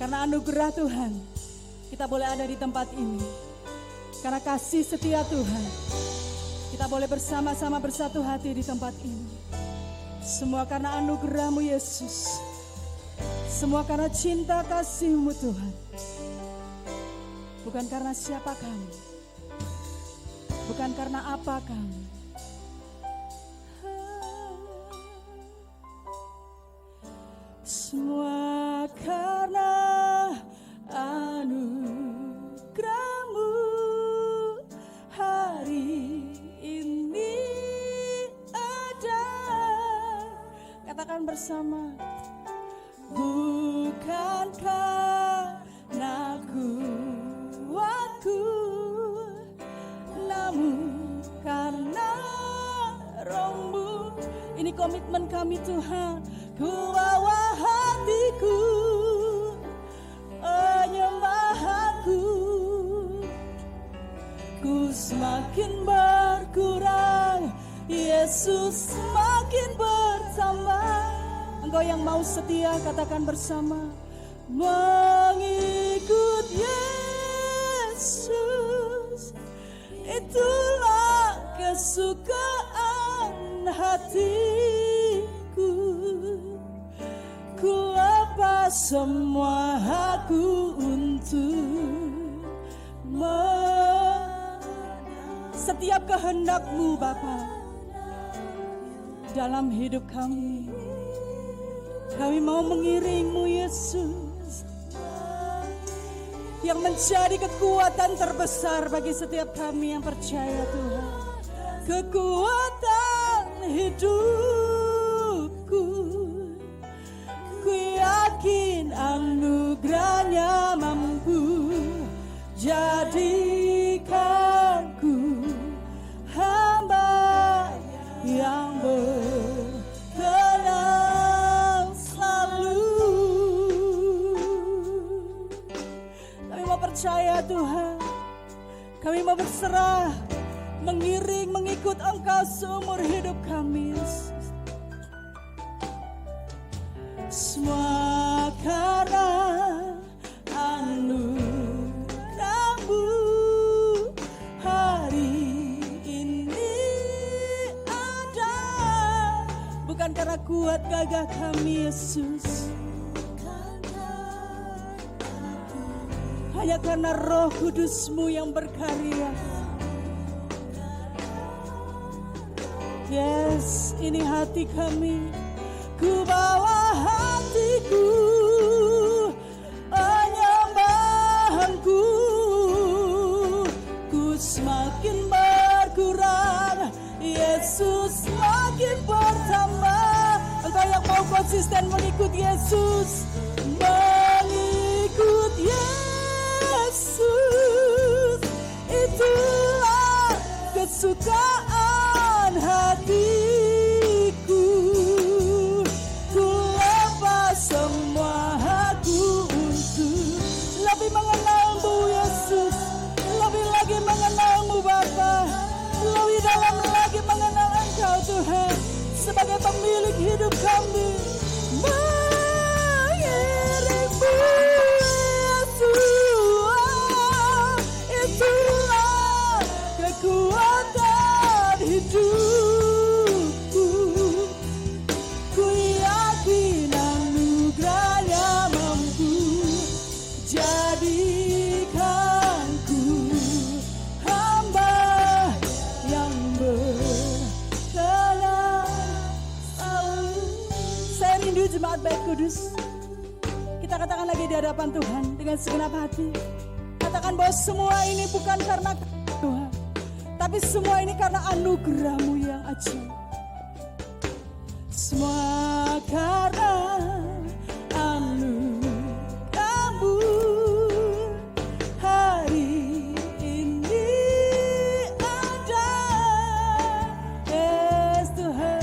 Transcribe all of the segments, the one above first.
Karena anugerah Tuhan, kita boleh ada di tempat ini. Karena kasih setia Tuhan, kita boleh bersama-sama bersatu hati di tempat ini. Semua karena anugerah-Mu Yesus. Semua karena cinta kasih-Mu Tuhan. Bukan karena siapa kami, bukan karena apa kami. Semua karena anugerah-Mu hari ini ada. Katakan bersama. Bukan karena kuatku, namun karena Roh-Mu. Ini komitmen kami Tuhan. Ku bawa hatiku, penyembahanku, ku semakin berkurang, Yesus semakin bertambah. Engkau yang mau setia, katakan bersama. Mengikut Yesus, itulah kesukaan hatiku. Ku lepas semua aku untuk setiap kehendak-Mu Bapa dalam hidup kami. Kami mau mengiring-Mu Yesus, yang menjadi kekuatan terbesar bagi setiap kami yang percaya Tuhan. Kekuatan hidupku, ku yakin anugerah-Nya mampu jadikanku hamba yang berkenan selalu. Kami mau percaya Tuhan, kami mau berserah, mengiring, mengikut Engkau seumur hidup kami Yesus. Semua karena anugerah-Mu hari ini ada. Bukan karena kuat gagah kami Yesus, hanya karena Roh Kudus-Mu yang berkarya. Yes, ini hati kami. Ku bawa hatiku, penyembahanku, ku semakin berkurang, Yesus semakin bertambah. Engkau yang mau konsisten mengikut Yesus, mengikut Yesus, itulah kesukaan hatiku. Ku lepas semua aku untuk lebih mengenal-Mu Yesus, lebih lagi mengenal-Mu Bapa, lebih dalam lagi mengenal Engkau Tuhan sebagai pemilik hidup kami. Mengiring-Mu Yesus, itulah kekuatan hidupku. Ku yakin anugerah-Nya mampu jadikanku hamba yang berkenan selalu. Saya rindu jemaat baik kudus. Kita katakan lagi di hadapan Tuhan dengan segenap hati. Katakan bahwa semua ini bukan karena Tuhan, tapi semua ini karena anugerah-Mu yang ajaib. Semua karena anugerah-Mu hari ini ada. Yes Tuhan,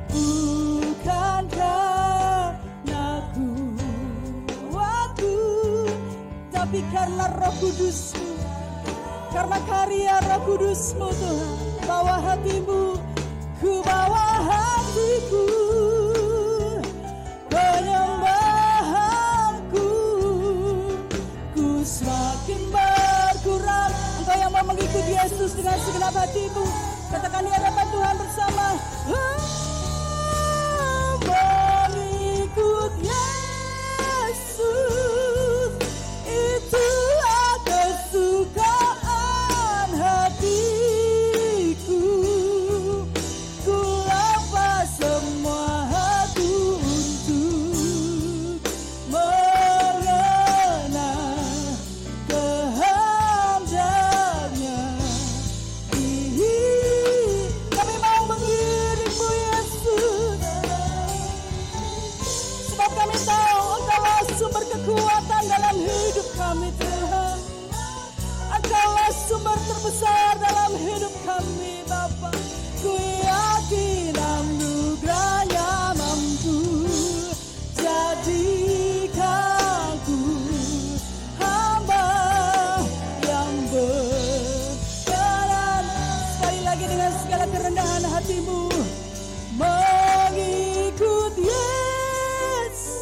bukan karena kuatku, tapi karena Roh Kudus-Mu, karena karya Roh Kudus-Mu Tuhan. Bawa hatimu, ku bawa hatiku, penyembahanku, Yesus dengan segenap hatimu. Katakan di hadapan Tuhan bersama. Mengikut Yesus, itulah kesukaan hatiku. Ku lepas semua hati untuk mengenal kehendaknya. Kami mau mengiringmu Yesus, sebab kami tahu Engkaulah sumber kekuatan dalam hidup kami Tuhan. Engkaulah sumber terbesar dalam hidup kami Bapa. Ku yakin anugerah-Nya mampu jadikan ku hamba yang berkenan. Sekali lagi dengan segala kerendahan hatimu, mengikut Yesus,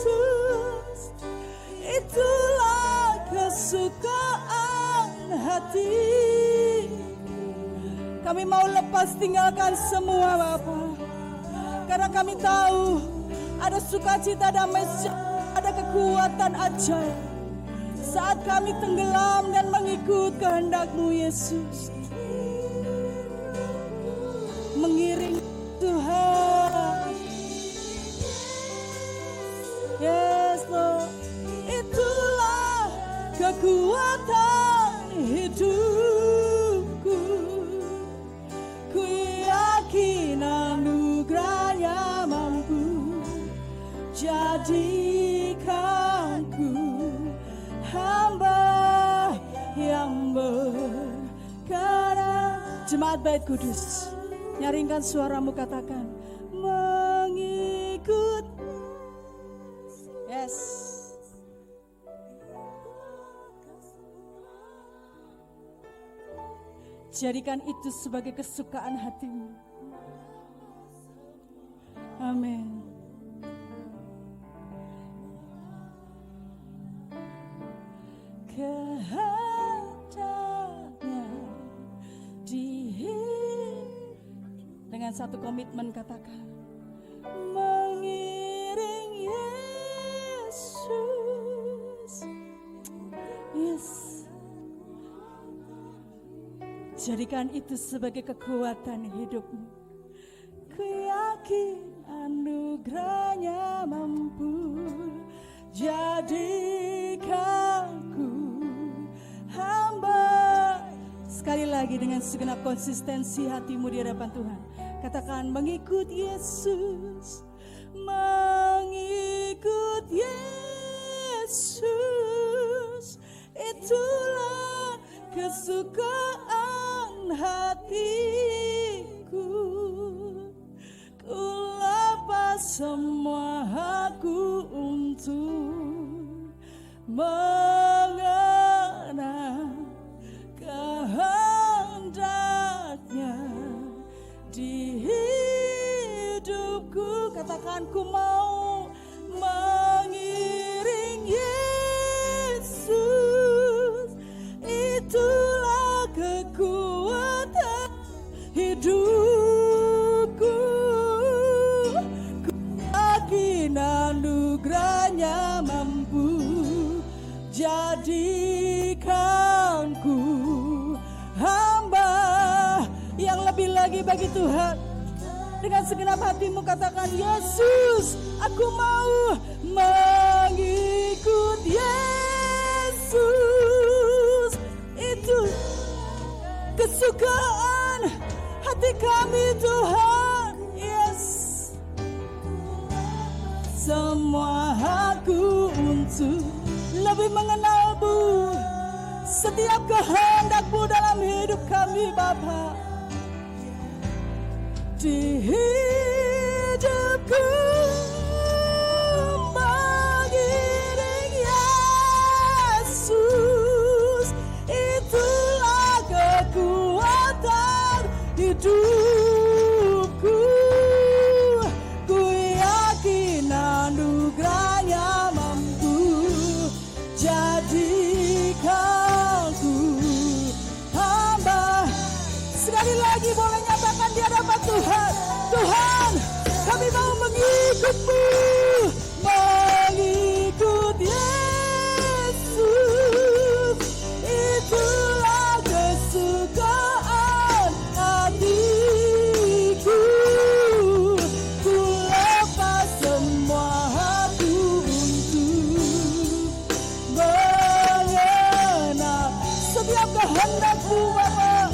itulah kesukaan hati. Kami mau lepas tinggalkan semua Bapa, karena kami tahu ada sukacita, damai, ada kekuatan ajaib saat kami tenggelam dan mengikut kehendak-Mu Yesus. Mengiring Tuhan. Yes Lord, itulah kekuatan hidupku. Ku yakin anugerah-Nya mampu jadikanku hamba yang berkenan. Jemaat Bait Kudus, nyaringkan suaramu, katakan mengikut. Yes. Jadikan itu sebagai kesukaan hatimu. Amin. Kehendaknya dengan satu komitmen, katakan mengiring Yesus. Yes. Jadikan itu sebagai kekuatan hidupmu. Ku yakin anugerah-Nya mampu jadikanku hamba. Sekali lagi dengan segenap konsistensi hatimu di hadapan Tuhan, katakan mengikut Yesus, mengikut Yesus, itulah kesukaan hatiku. Ku lepas semua hakku untuk mengenal kehendaknya di hidupku. Katakan ku mau mengiring Yesus, itulah kekuatan hidupku. Ku yakin anugerah-Nya mampu jadikanku hamba yang lebih lagi bagi Tuhan. Dengan segenap hatimu katakan, Yesus, aku mau mengikut Yesus. Itu kesukaan hati kami Tuhan. Yes. Semua aku untuk lebih mengenal-Mu, setiap kehendak-Mu dalam hidup kami Bapa. Di hidupku mengiring Yesus, itulah kekuatan hidupku. Ku yakin anugerah-Nya mampu jadikanku hamba setiap kehendak-Mu Bapa.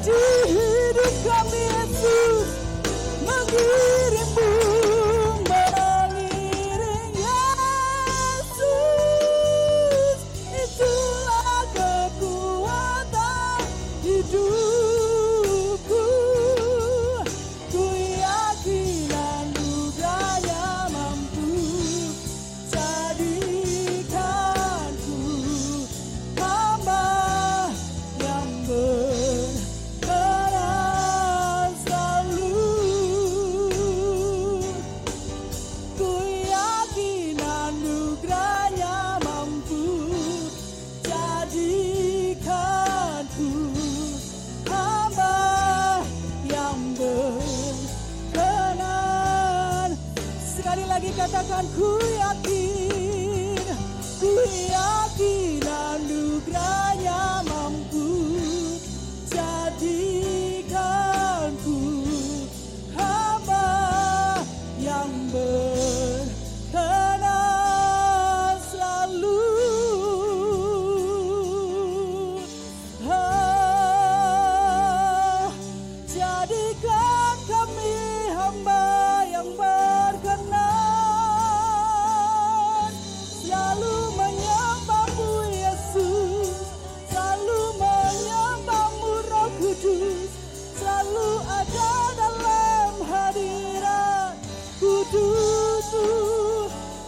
Di hidup kami Yesus, mengirim-Mu, mengiring Yesus. Itulah kekuatan hidupku. Ku yakin anugerah-Nya mampu jadikanku hamba yang berkenan selalu. Ku yakin anugerah-Nya mampu jadikanku hamba yang berkenan. Sekali lagi katakan, ku yakin anugerah-Nya mampu jadikanku hamba yang berkenan selalu. Jadikan kami hamba yang berkenan, selalu menyembah-Mu Yesus, selalu menyembah-Mu Roh Kudus, selalu ada dalam hadirat kudus-Mu.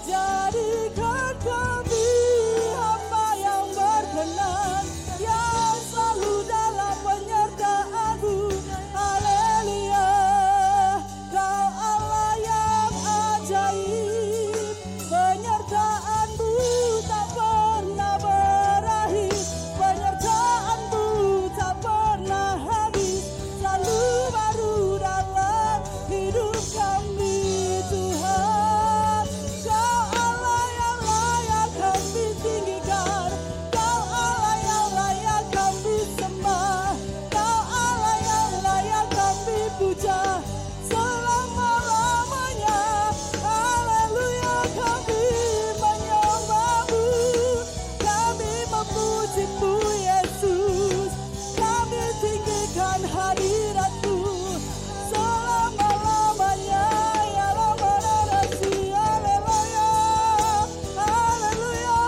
Jadikan kami hamba yang berkenan, yang selalu dalam penyertaan-Mu. Haleluya, Kau Allah yang ajaib, penyertaan-Mu tak pernah berakhir, penyertaan-Mu tak pernah habis, selalu baru dalam hidup kami Tuhan. Kau Allah yang layak kami tinggikan, Kau Allah yang layak kami sembah, Kau Allah yang layak kami puja selama-lamanya. Haleluya, kami menyembah-Mu, kami memuji-Mu Yesus, kami tinggikan hadirat-Mu selama-lamanya. Ya Rabbana-Rasi, haleluya, haleluya,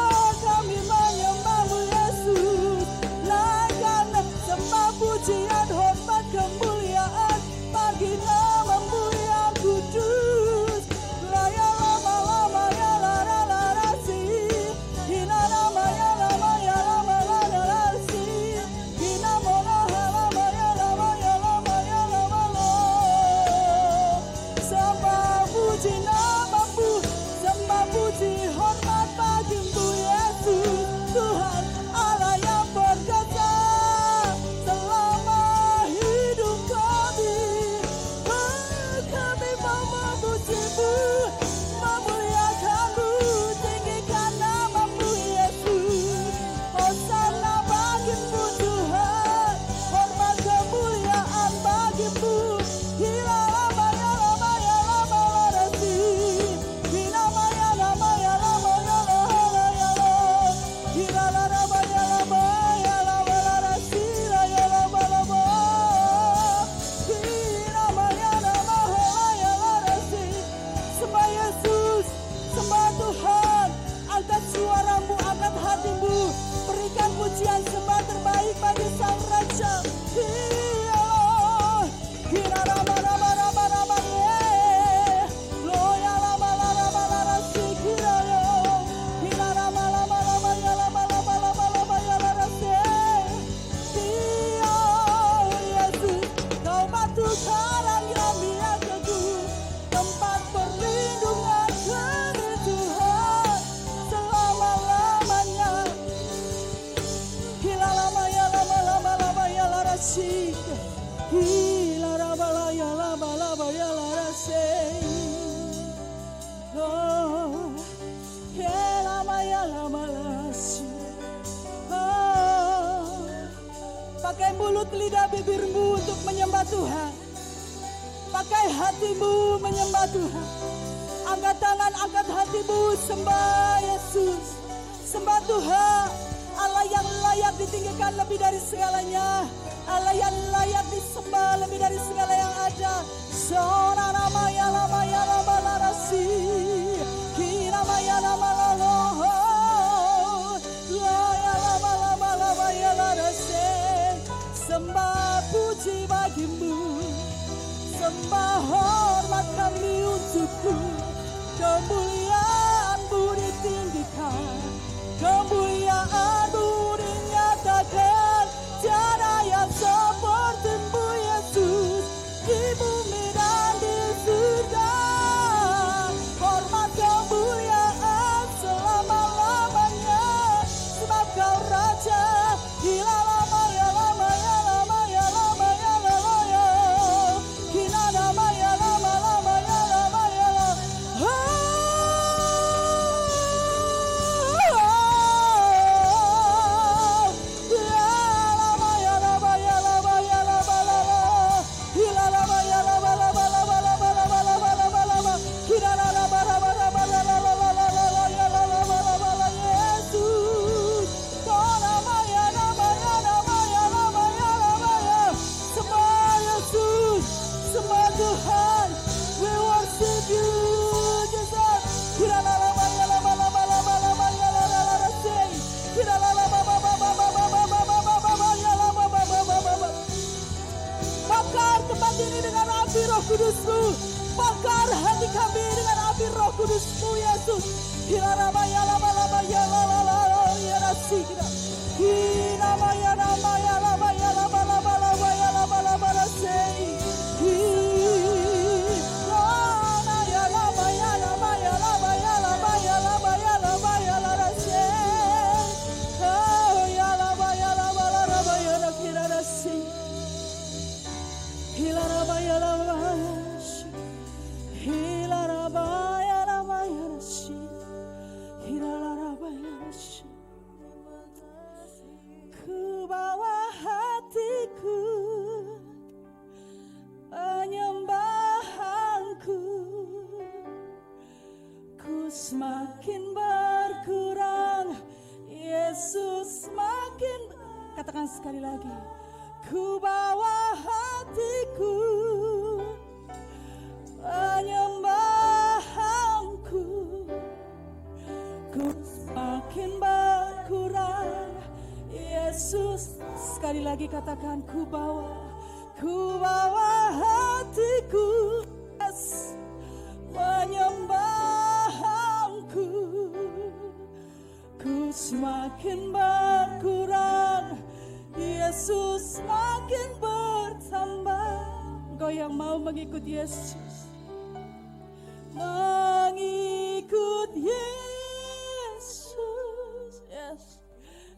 kami menyembah-Mu Yesus. Naikkan sembah, pujian, hormat, kemuliaan bagi nama-Mu yang kudus. Ya lama-lama ya lara-larasi, hina nama ya lama ya lama-larasi, hina mono halama ya lama ya lama ya lama-lo. Sembah puji nama-Mu, sembah puji hormat bagi-Mu Yesus, Tuhan Allah yang berkata selama hidup kami. Kami mau memuji-Mu, memuliakan-Mu, tinggikan nama-Mu Yesus. Hosana bagi-Mu Tuhan, hormat kemuliaan bagi-Mu. Hila lama ya lama ya lama larasi, hina maya lama ya lama ya lama ya lama, hila lama ya lama ya lama larasi ya lama lama, hina maya lama ya larasi. Sembah Yesus, sembah Tuhan, angkat suara-Mu, angkat hati-Mu, berikan pujian sembah terbaik bagi Sang Raja. Hira rama rama rama rama ye, loya lama lama lama si kira yo, hira rama lama lama ya lama lama lama lama ya lama si. Dia Yesus, Kau batu karang yang biar teguh, tempat perlindungan kami Tuhan selama-lamanya. Hila lama ya lama lama lama ya larasi, hila lama ya lama lama ya larasi. Oh, hila lama ya lama larasi. Oh, pakai mulut, lidah, bibirmu untuk menyembah Tuhan. Pakai hatimu menyembah Tuhan. Angkat tangan, angkat hatimu, sembah Yesus. Sembah Tuhan, Allah yang layak layak ditinggikan lebih dari segalanya. Allah yang layak disembah lebih dari segala yang ada. Sona nama ya lama larasi. Kira maya lama laloho. Ya lama ya larasi. Sembah puji bagimu. Sembah hormat kami untukmu. Kemuliaan-Mu ditinggikan. Kemuliaan-Mu dinyatakan. Tiada yang seperti-Mu Yesus di bumi dan di surga. Hormat kemuliaan selama-lamanya, sebab Kau Raja. Gila lama ya lama ya lama ya lama ya lama ya. Gila lama ya lama lama ya lama ya lama. Kudus-Mu, bakar hati kami dengan api Roh Kudus-Mu Yesus. Kira nama ya lama ya lala ya nasi kita. Kira nama ya lama ya lama ya lama nasi. Kira ya lama ya lama ya lama ya lama ya lama ya lama ya nasi. Oh ya lama ya kira nasi. Kira nama ya lama. Ku bawa hatiku, penyembahanku, ku semakin berkurang, Yesus semakin. Katakan sekali lagi. Ku bawa hatiku, penyembahanku, ku semakin berkurang, Yesus. Sekali lagi katakan, ku bawa hatiku, yes, penyembahanku, ku semakin berkurang, Yesus semakin bertambah. Engkau yang mau mengikut Yesus, mengikut Yesus, yes,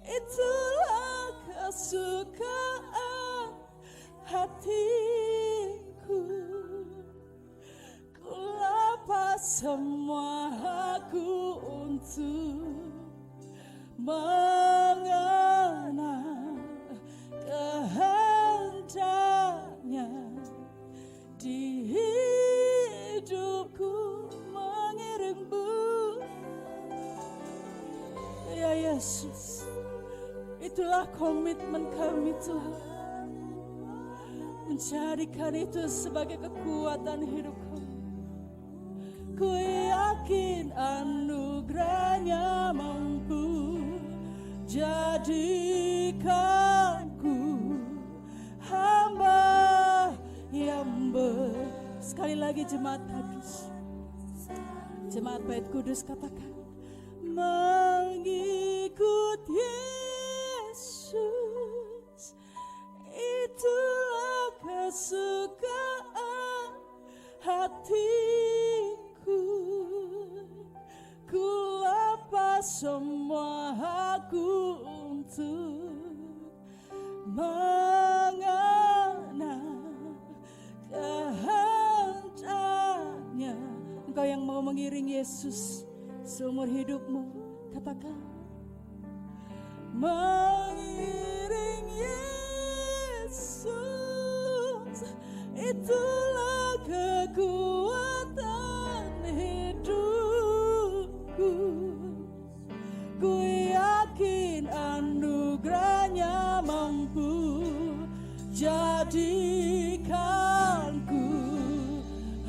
itulah kesukaan hatiku. Ku lepas semua aku untuk mengenal kehendaknya di hidupku, mengiringmu. Ya Yesus, itulah komitmen kami Tuhan, menjadikan itu sebagai kekuatan hidup kami. Ku yakin anugerahnya mampu jadikanku hamba yang sekali lagi jemaat kudus, jemaat Bait Kudus katakan, mengikut Yesus itulah kesukaan hatiku. Ku lepas semua aku untuk mengenal kehendaknya. Engkau yang mau mengiring Yesus seumur hidupmu, katakan, mengiring Yesus itulah kekuatan hidupku. Ku yakin anugerah mampu jadikanku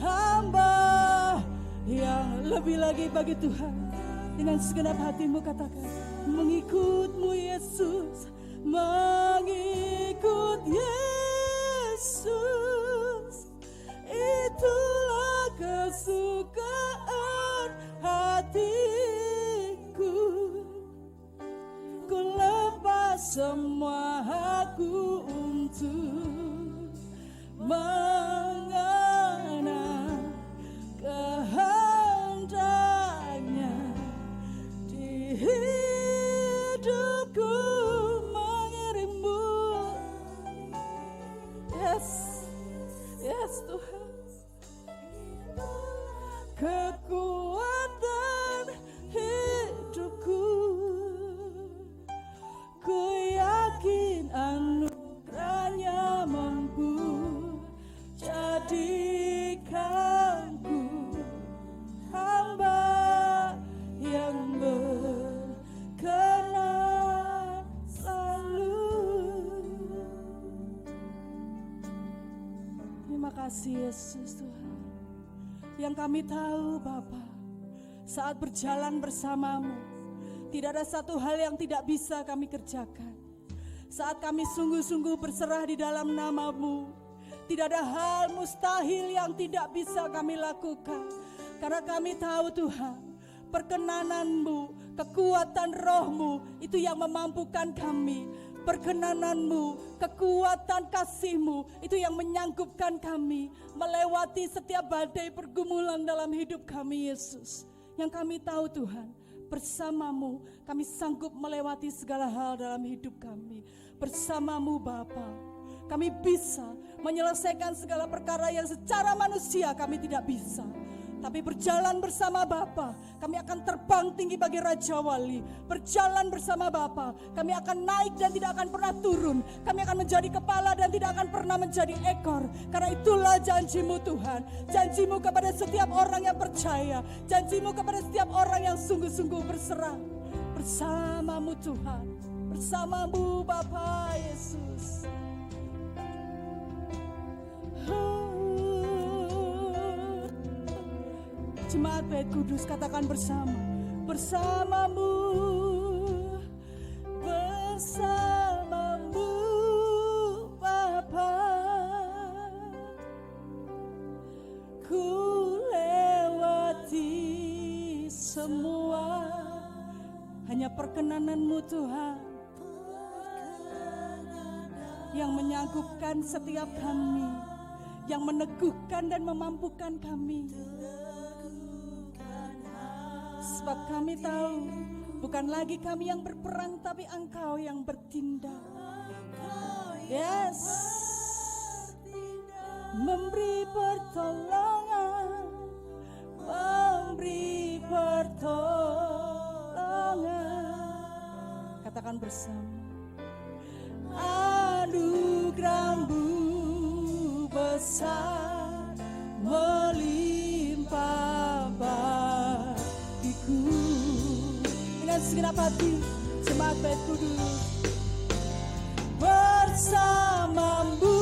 hamba yang lebih lagi bagi Tuhan. Dengan segenap hatimu katakan, mengikut-Mu Yesus, mengikut Yesus, itulah kesukaan hatiku. Ku lepas semua aku untuk mengenal kehendaknya di hidupku, mengirimmu. Yes Tuhan, kekuatan hidupku. Ku yakin anugerahnya mampu jadikanku hamba yang berkenan selalu. Terima kasih Yesus Tuhan. Yang kami tahu Bapa, saat berjalan bersamamu, tidak ada satu hal yang tidak bisa kami kerjakan. Saat kami sungguh-sungguh berserah di dalam nama-Mu, tidak ada hal mustahil yang tidak bisa kami lakukan. Karena kami tahu Tuhan, perkenanan-Mu, kekuatan Roh-Mu itu yang memampukan kami. Perkenanan-Mu, kekuatan kasih-Mu itu yang menyanggupkan kami melewati setiap badai pergumulan dalam hidup kami Yesus. Yang kami tahu Tuhan, bersama-Mu kami sanggup melewati segala hal dalam hidup kami. Bersama-Mu Bapa, kami bisa menyelesaikan segala perkara yang secara manusia kami tidak bisa. Tapi berjalan bersama Bapa, kami akan terbang tinggi bagi Raja Wali. Berjalan bersama Bapa, kami akan naik dan tidak akan pernah turun. Kami akan menjadi kepala dan tidak akan pernah menjadi ekor. Karena itulah janji-Mu Tuhan. Janji-Mu kepada setiap orang yang percaya. Janji-Mu kepada setiap orang yang sungguh-sungguh berserah. Bersama-Mu Tuhan, bersama-Mu Bapa Yesus. Jemaat Bait Kudus katakan bersama, bersama-Mu, bersama-Mu Bapa, ku lewati semua, hanya perkenanan-Mu Tuhan yang menyangkupkan setiap kami, yang meneguhkan dan memampukan kami. Sebab kami tahu bukan lagi kami yang berperang, tapi Engkau yang bertindak. Yes, memberi pertolongan, memberi pertolongan. Katakan bersama, anugerah-Mu besar melimpah bagiku. Dengan segenap hati jemaat Bait Kudus, bersama-Mu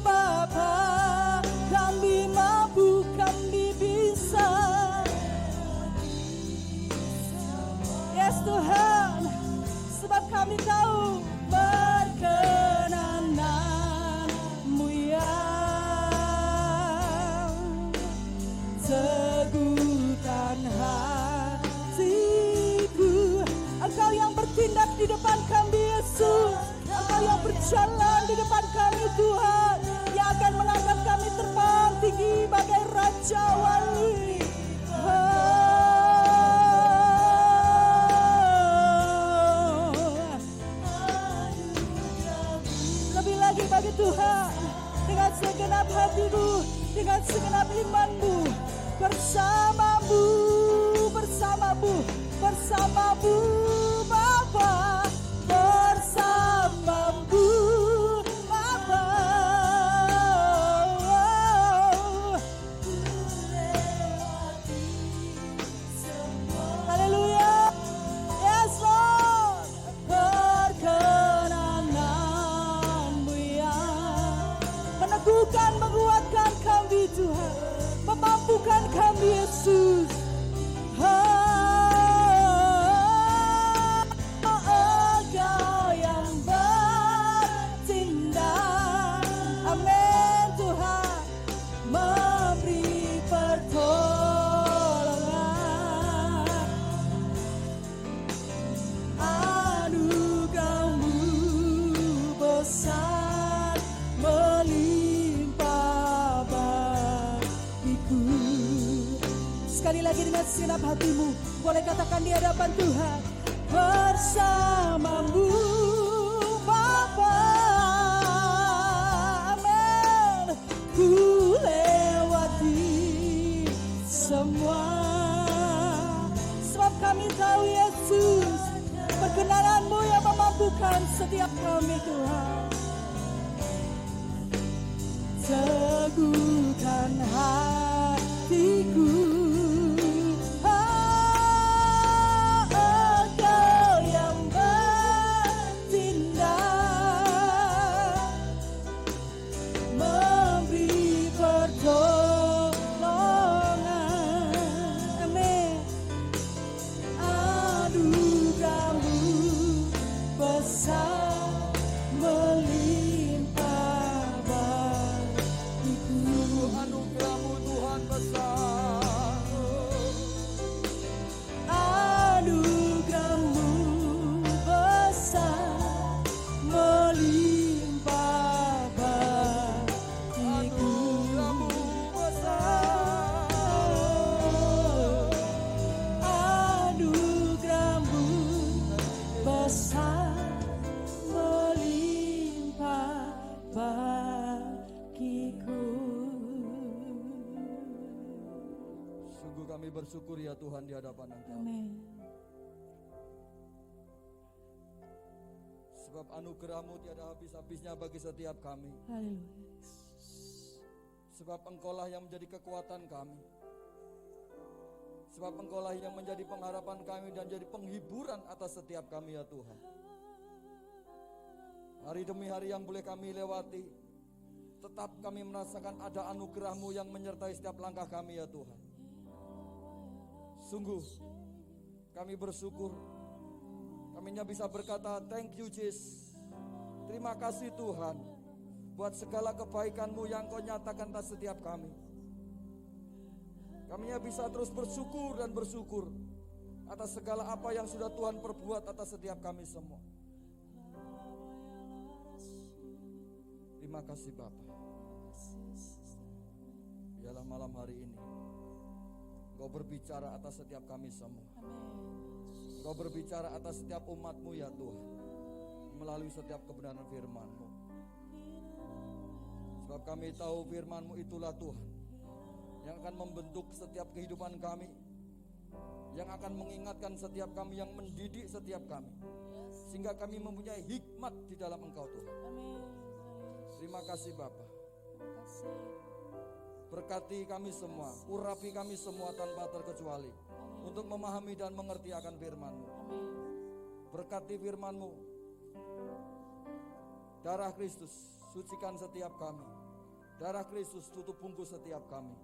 Bapa, kami mampu, kami bisa. Yes Tuhan, sebab kami tahu perkenanan-Mu yang teguhkan hatiku. Engkau yang bertindak di depan kami Yesus, Engkau yang berjalan di depan kami Tuhan, yang akan mengangkat kami terbang tinggi bagai Raja Wali. Lebih lagi bagi Tuhan, dengan segenap hatimu, dengan segenap imanmu, bersama-Mu, bersama-Mu, bersama-Mu Bapa, bersama-Mu Bapa. Haleluya, yes Lord, perkenan dengan segenap hatimu, boleh katakan di hadapan Tuhan, bersamamu Bapa. Amin. Ku lewati semua, sebab kami tahu Yesus, perkenalan-Mu yang memampukan setiap kami Tuhan. Teguhkan hatiku, Engkau yang bertindak, memberi pertolongan. Amin. Anugerah-Mu besar melimpah bagiku. Anugerah-Mu Tuhan besar. Anugerah-Mu besar melimpah bagiku. Anugerah-Mu besar. Anugerah-Mu besar melimpah bagiku. Sungguh kami bersyukur ya Tuhan di hadapan Engkau. Amin. Sebab anugerah-Mu tiada habis-habisnya bagi setiap kami. Haleluya. Sebab Engkaulah yang menjadi kekuatan kami. Sebab Engkaulah yang menjadi pengharapan kami dan jadi penghiburan atas setiap kami ya Tuhan. Hari demi hari yang boleh kami lewati, tetap kami merasakan ada anugerah-Mu yang menyertai setiap langkah kami ya Tuhan. Sungguh kami bersyukur, kami hanya bisa berkata thank you Jesus. Terima kasih Tuhan buat segala kebaikan-Mu yang Kau nyatakan atas setiap kami. Kami hanya bisa terus bersyukur dan bersyukur atas segala apa yang sudah Tuhan perbuat atas setiap kami semua. Terima kasih Bapa. Biarlah malam hari ini Kau berbicara atas setiap kami semua. Kau berbicara atas setiap umat-Mu ya Tuhan, melalui setiap kebenaran firman-Mu. Sebab kami tahu firman-Mu itulah Tuhan yang akan membentuk setiap kehidupan kami, yang akan mengingatkan setiap kami, yang mendidik setiap kami, sehingga kami mempunyai hikmat di dalam Engkau Tuhan. Terima kasih Bapa. Berkati kami semua, urapi kami semua tanpa terkecuali untuk memahami dan mengerti akan firman-Mu. Berkati firman-Mu. Darah Kristus sucikan setiap kami. Darah Kristus tutup bungkus setiap kami.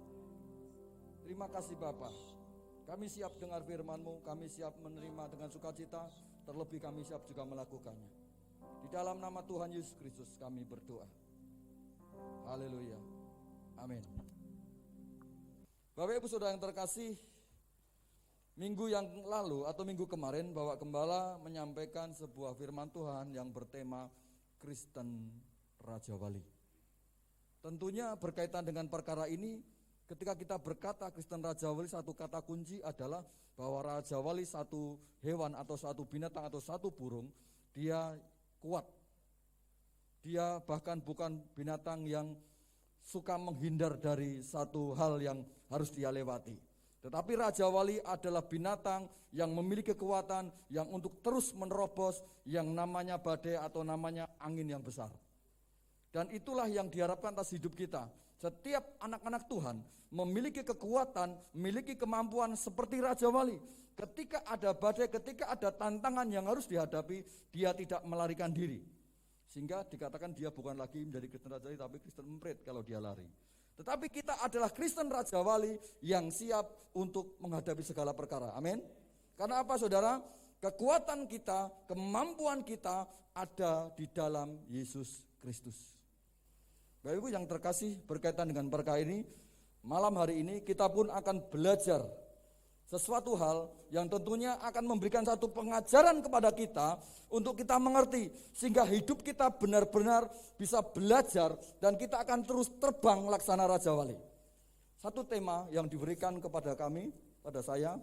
Terima kasih Bapa. Kami siap dengar firman-Mu, kami siap menerima dengan sukacita, terlebih kami siap juga melakukannya. Di dalam nama Tuhan Yesus Kristus kami berdoa. Haleluya. Amin. Bapak Ibu Saudara yang terkasih, minggu yang lalu atau minggu kemarin Bapak Gembala menyampaikan sebuah firman Tuhan yang bertema Kristen Raja Wali. Tentunya berkaitan dengan perkara ini, ketika kita berkata Kristen Raja Wali, satu kata kunci adalah bahwa Raja Wali satu hewan atau satu binatang atau satu burung, dia kuat. Dia bahkan bukan binatang yang suka menghindar dari satu hal yang harus dia lewati. Tetapi Raja Wali adalah binatang yang memiliki kekuatan yang untuk terus menerobos yang namanya badai atau namanya angin yang besar. Dan itulah yang diharapkan atas hidup kita. Setiap anak-anak Tuhan memiliki kekuatan, memiliki kemampuan seperti Raja Wali. Ketika ada badai, ketika ada tantangan yang harus dihadapi, dia tidak melarikan diri. Sehingga dikatakan dia bukan lagi menjadi Kristen Raja Wali, tapi Kristen emprit kalau dia lari. Tetapi kita adalah Kristen Raja Wali yang siap untuk menghadapi segala perkara. Amin. Karena apa saudara? Kekuatan kita, kemampuan kita ada di dalam Yesus Kristus. Bapak Ibu yang terkasih, berkaitan dengan perkara ini, malam hari ini kita pun akan belajar sesuatu hal yang tentunya akan memberikan satu pengajaran kepada kita untuk kita mengerti, sehingga hidup kita benar-benar bisa belajar dan kita akan terus terbang laksana Raja Wali. Satu tema yang diberikan kepada kami pada saya.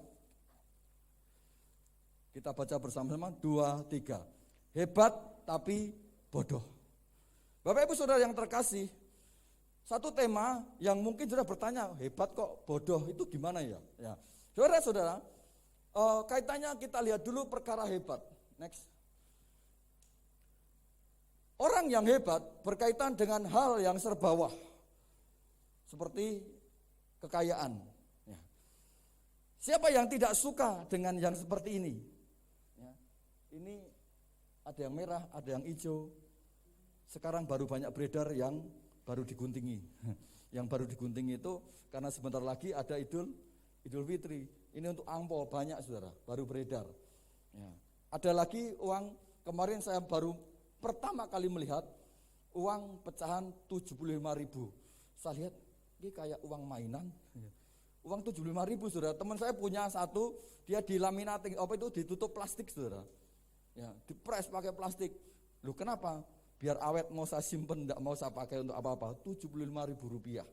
Kita baca bersama-sama 2, 3. Hebat tapi bodoh. Bapak Ibu Saudara yang terkasih, satu tema yang mungkin sudah bertanya, hebat kok bodoh itu gimana ya? Ya. Saudara-saudara, kaitannya kita lihat dulu perkara hebat. Next. Orang yang hebat berkaitan dengan hal yang serbawah, seperti kekayaan. Ya. Siapa yang tidak suka dengan yang seperti ini? Ya. Ini ada yang merah, ada yang hijau. Sekarang baru banyak beredar yang baru diguntingi. Yang baru digunting itu karena sebentar lagi ada Idul Fitri. Ini untuk angpau banyak saudara, baru beredar. Ya. Ada lagi uang, kemarin saya baru pertama kali melihat uang pecahan 75.000. Saya lihat ini kayak uang mainan. Uang 75.000 saudara. Teman saya punya satu, dia dilaminating, ditutup plastik saudara. Ya, dipres pakai plastik. Loh kenapa? Biar awet, mau saya simpen, enggak mau saya pakai untuk apa-apa. 75.000 rupiah.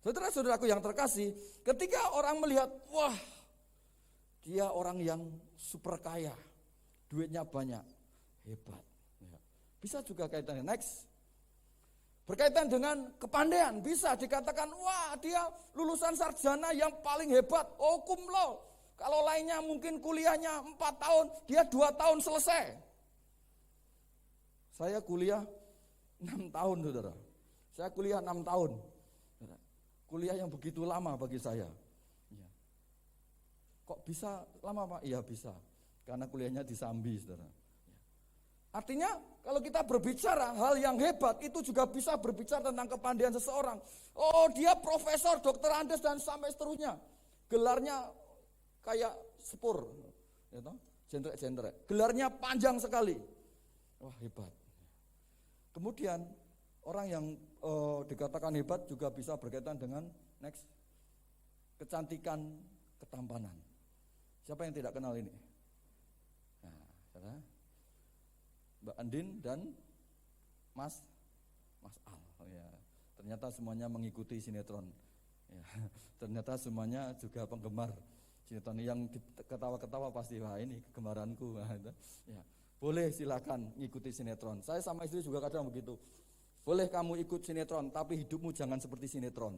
Saudara-saudaraku yang terkasih, ketika orang melihat, wah, dia orang yang super kaya, duitnya banyak, hebat. Ya. Bisa juga kaitannya. Next. Berkaitan dengan kepandaian, bisa dikatakan, wah, dia lulusan sarjana yang paling hebat, cum laude. Kalau lainnya mungkin kuliahnya 4 tahun, dia 2 tahun selesai. Saya kuliah 6 tahun, saudara. Saya kuliah 6 tahun. Kuliah yang begitu lama bagi saya. Ya. Kok bisa lama Pak? Iya bisa, karena kuliahnya di Sambi, saudara. Ya. Artinya kalau kita berbicara hal yang hebat, itu juga bisa berbicara tentang kepandaian seseorang. Oh dia profesor, dokter Andes, dan sampai seterusnya. Gelarnya kayak sepur, gitu. Jendrek-jendrek. Gelarnya panjang sekali. Wah hebat. Kemudian orang yang dikatakan hebat juga bisa berkaitan dengan next, kecantikan, ketampanan. Siapa yang tidak kenal ini? Nah, Mbak Andin dan Mas Al. Oh, ya. Ternyata semuanya mengikuti sinetron. Ya. Ternyata semuanya juga penggemar sinetron. Yang ketawa-ketawa pasti, wah ini kegemaranku. Ya. Boleh silakan ngikuti sinetron. Saya sama istri juga kadang begitu. Boleh kamu ikut sinetron, tapi hidupmu jangan seperti sinetron.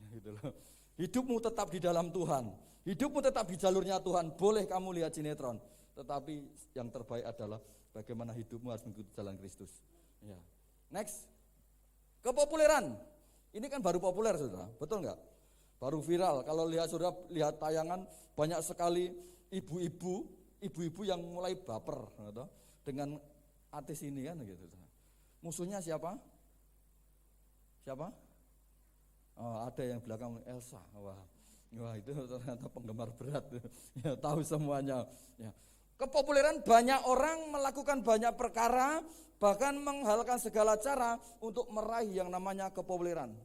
Gitu loh. Hidupmu tetap di dalam Tuhan. Hidupmu tetap di jalurnya Tuhan. Boleh kamu lihat sinetron, tetapi yang terbaik adalah bagaimana hidupmu harus mengikuti jalan Kristus. Ya. Next, kepopuleran. Ini kan baru populer saudara, betul nggak? Baru viral. Kalau saudara lihat tayangan, banyak sekali ibu-ibu yang mulai baper gitu, dengan artis ini kan gitu. Musuhnya siapa? Oh, ada yang belakang Elsa. Wah itu ternyata penggemar berat. Ya, tahu semuanya. Ya. Kepopuleran, banyak orang melakukan banyak perkara, bahkan menghalalkan segala cara untuk meraih yang namanya kepopuleran.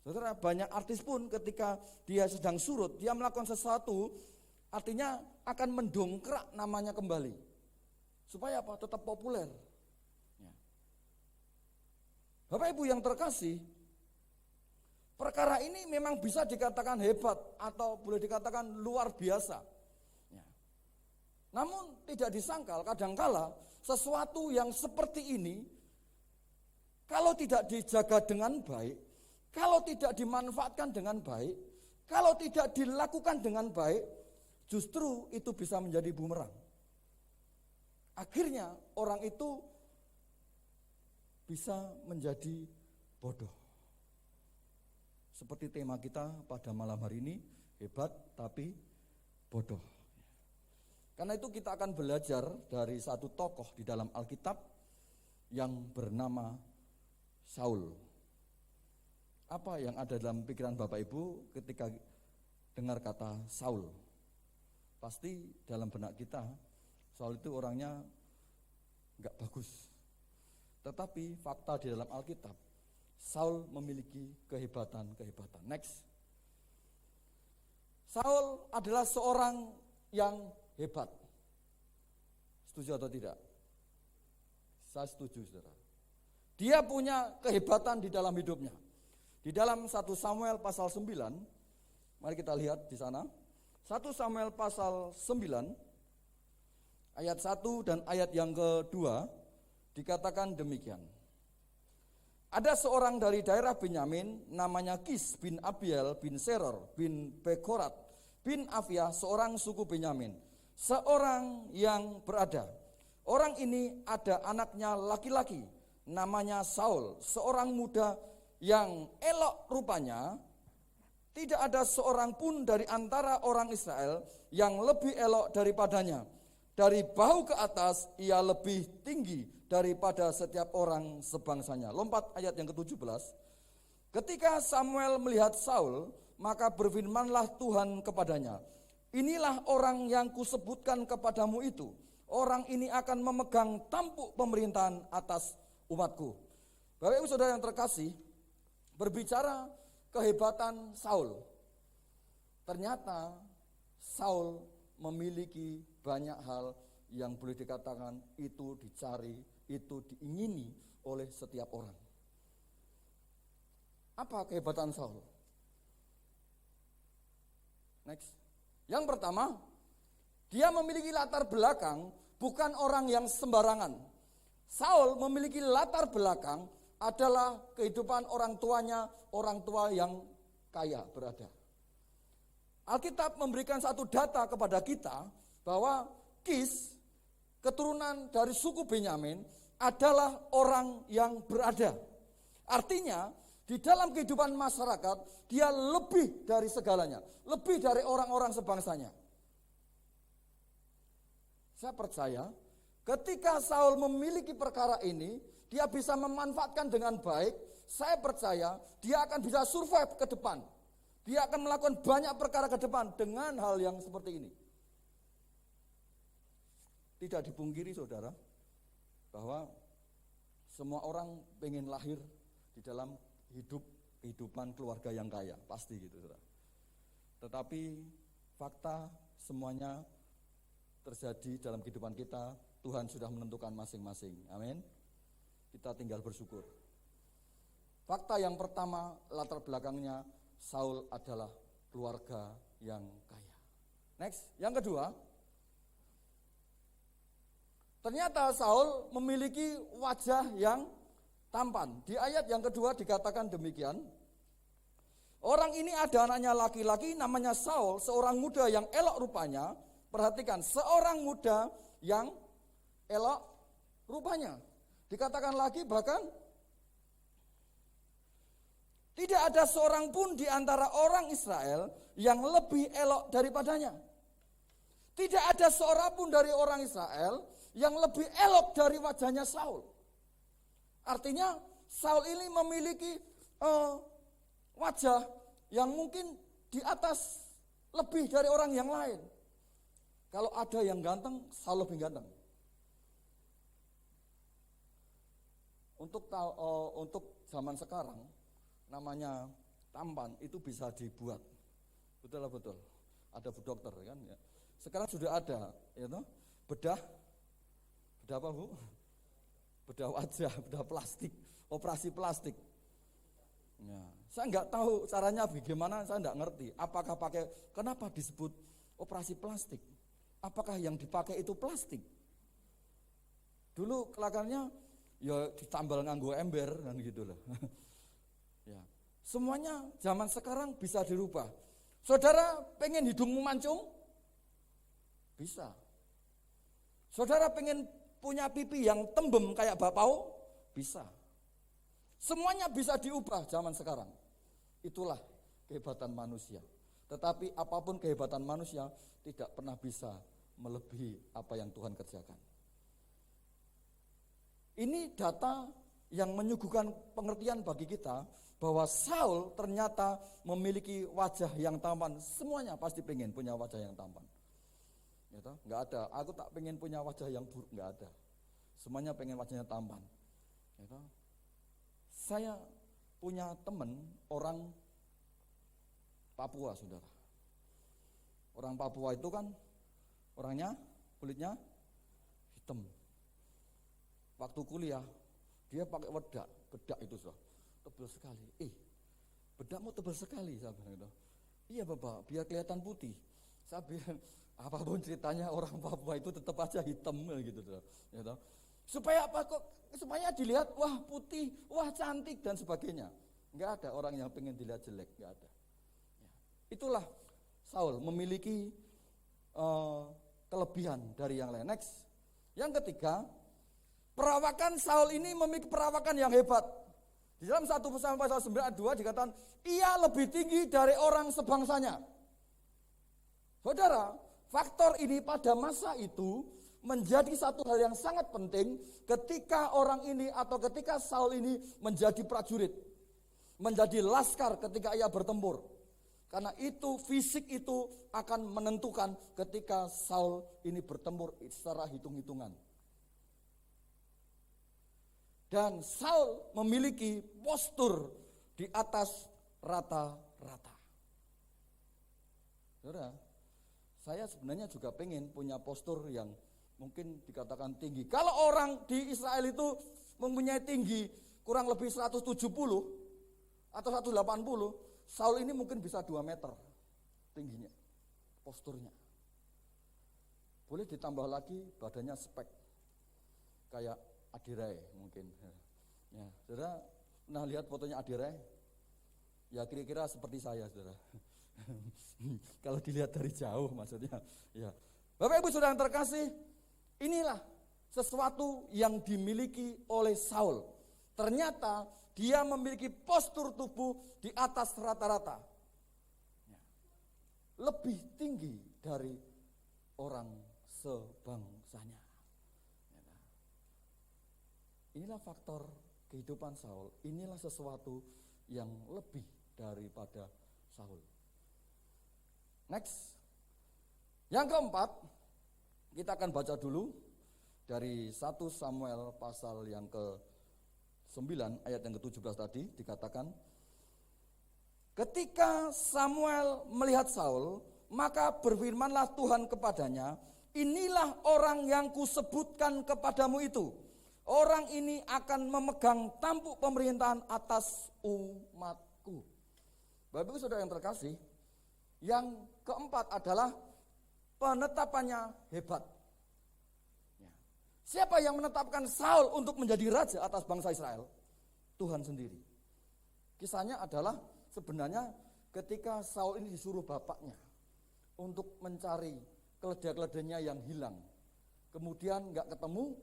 Saudara, banyak artis pun ketika dia sedang surut, dia melakukan sesuatu, artinya akan mendongkrak namanya kembali. Supaya apa? Tetap populer. Ya. Bapak Ibu yang terkasih, perkara ini memang bisa dikatakan hebat atau boleh dikatakan luar biasa. Ya. Namun tidak disangkal kadangkala sesuatu yang seperti ini, kalau tidak dijaga dengan baik, kalau tidak dimanfaatkan dengan baik, kalau tidak dilakukan dengan baik, justru itu bisa menjadi bumerang. Akhirnya orang itu bisa menjadi bodoh. Seperti tema kita pada malam hari ini, hebat tapi bodoh. Karena itu kita akan belajar dari satu tokoh di dalam Alkitab yang bernama Saul. Apa yang ada dalam pikiran Bapak Ibu ketika dengar kata Saul? Pasti dalam benak kita, Saul itu orangnya enggak bagus. Tetapi fakta di dalam Alkitab, Saul memiliki kehebatan-kehebatan. Next. Saul adalah seorang yang hebat. Setuju atau tidak? Saya setuju, saudara. Dia punya kehebatan di dalam hidupnya. Di dalam 1 Samuel pasal 9, Mari kita lihat di sana. 1 Samuel pasal 9 ayat 1 dan ayat yang kedua dikatakan demikian. Ada seorang dari daerah Benyamin namanya Kis bin Abiel bin Seror bin Bekorat bin Afia, seorang suku Benyamin, seorang yang berada. Orang ini ada anaknya laki-laki namanya Saul, seorang muda yang elok rupanya. Tidak ada seorang pun dari antara orang Israel yang lebih elok daripadanya. Dari bahu ke atas ia lebih tinggi daripada setiap orang sebangsanya. Lompat ayat yang ke-17. Ketika Samuel melihat Saul, maka berfirmanlah Tuhan kepadanya, inilah orang yang kusebutkan kepadamu itu. Orang ini akan memegang tampuk pemerintahan atas umatku. Bapak Ibu Saudara yang terkasih, berbicara kehebatan Saul. Ternyata Saul memiliki banyak hal yang boleh dikatakan itu dicari, itu diingini oleh setiap orang. Apa kehebatan Saul? Next. Yang pertama, dia memiliki latar belakang bukan orang yang sembarangan. Saul memiliki latar belakang adalah kehidupan orang tuanya, orang tua yang kaya berada. Alkitab memberikan satu data kepada kita bahwa Kis, keturunan dari suku Benyamin, adalah orang yang berada. Artinya, di dalam kehidupan masyarakat, dia lebih dari segalanya, lebih dari orang-orang sebangsanya. Saya percaya, ketika Saul memiliki perkara ini, dia bisa memanfaatkan dengan baik. Saya percaya dia akan bisa survive ke depan. Dia akan melakukan banyak perkara ke depan dengan hal yang seperti ini. Tidak dipungkiri saudara, bahwa semua orang pengen lahir di dalam kehidupan keluarga yang kaya. Pasti gitu saudara. Tetapi fakta semuanya terjadi dalam kehidupan kita. Tuhan sudah menentukan masing-masing. Amin. Kita tinggal bersyukur. Fakta yang pertama, latar belakangnya Saul adalah keluarga yang kaya. Next, yang kedua, ternyata Saul memiliki wajah yang tampan. Di ayat yang kedua dikatakan demikian. Orang ini ada anaknya laki-laki namanya Saul, seorang muda yang elok rupanya. Perhatikan, seorang muda yang elok rupanya. Dikatakan lagi bahkan tidak ada seorang pun di antara orang Israel yang lebih elok daripadanya. Tidak ada seorang pun dari orang Israel yang lebih elok dari wajahnya Saul. Artinya Saul ini memiliki wajah yang mungkin di atas lebih dari orang yang lain. Kalau ada yang ganteng, Saul lebih ganteng. Untuk zaman sekarang namanya tampan itu bisa dibuat, betul. Ada dokter kan ya. Sekarang sudah ada, ya toh, bedah apa bu? Bedah wajah, bedah plastik, operasi plastik. Ya, saya nggak tahu caranya bagaimana, saya nggak ngerti. Apakah kenapa disebut operasi plastik? Apakah yang dipakai itu plastik? Dulu kelakannya ya ditambal nganggo ember kan gitu loh. Ya. Semuanya zaman sekarang bisa dirubah. Saudara pengen hidungmu mancung? Bisa. Saudara pengen punya pipi yang tembem kayak bapau? Bisa. Semuanya bisa diubah zaman sekarang. Itulah kehebatan manusia. Tetapi apapun kehebatan manusia tidak pernah bisa melebihi apa yang Tuhan kerjakan. Ini data yang menyuguhkan pengertian bagi kita bahwa Saul ternyata memiliki wajah yang tampan. Semuanya pasti pengen punya wajah yang tampan. Ya toh? Nggak ada, aku tak pengen punya wajah yang buruk, nggak ada. Semuanya pengen wajahnya tampan. Ya toh? Saya punya teman orang Papua, saudara. Orang Papua itu kan orangnya kulitnya hitam. Waktu kuliah dia pakai bedak itu sudah tebal sekali. Bedakmu tebal sekali, saya bilang itu. Iya Bapak, biar kelihatan putih. Saya bilang, apapun ceritanya orang Papua itu tetap aja hitam gitu. Ya, supaya apa kok? Supaya dilihat, wah putih, wah cantik dan sebagainya. Enggak ada orang yang pengen dilihat jelek, enggak ada. Ya. Itulah Saul memiliki kelebihan dari yang lain. Next. Yang ketiga, perawakan Saul ini memiliki perawakan yang hebat. Di dalam 1 Samuel pasal 9 ayat 2 dikatakan, ia lebih tinggi dari orang sebangsanya. Saudara, faktor ini pada masa itu menjadi satu hal yang sangat penting ketika orang ini atau ketika Saul ini menjadi prajurit, menjadi laskar ketika ia bertempur. Karena itu fisik itu akan menentukan ketika Saul ini bertempur secara hitung-hitungan. Dan Saul memiliki postur di atas rata-rata. Saudara, saya sebenarnya juga pengen punya postur yang mungkin dikatakan tinggi. Kalau orang di Israel itu mempunyai tinggi kurang lebih 170 atau 180, Saul ini mungkin bisa 2 meter tingginya, posturnya. Boleh ditambah lagi badannya spek, kayak Adirai mungkin. Ya, saudara, nah lihat fotonya Adirai, ya kira-kira seperti saya, saudara. Kalau dilihat dari jauh maksudnya, ya. Bapak Ibu Saudara yang terkasih, inilah sesuatu yang dimiliki oleh Saul. Ternyata dia memiliki postur tubuh di atas rata-rata. Ya. Lebih tinggi dari orang sebangsanya. Ya. Inilah faktor kehidupan Saul. Inilah sesuatu yang lebih daripada Saul. Next. Yang keempat, kita akan baca dulu dari 1 Samuel pasal yang ke-9 ayat yang ke-17 tadi dikatakan, ketika Samuel melihat Saul, maka berfirmanlah Tuhan kepadanya, inilah orang yang kusebutkan kepadamu itu. Orang ini akan memegang tampuk pemerintahan atas umatku. Bapak Ibu Saudara yang terkasih, yang keempat adalah penetapannya hebat. Ya. Siapa yang menetapkan Saul untuk menjadi raja atas bangsa Israel? Tuhan sendiri. Kisahnya adalah sebenarnya ketika Saul ini disuruh bapaknya untuk mencari keledai-keledainya yang hilang. Kemudian gak ketemu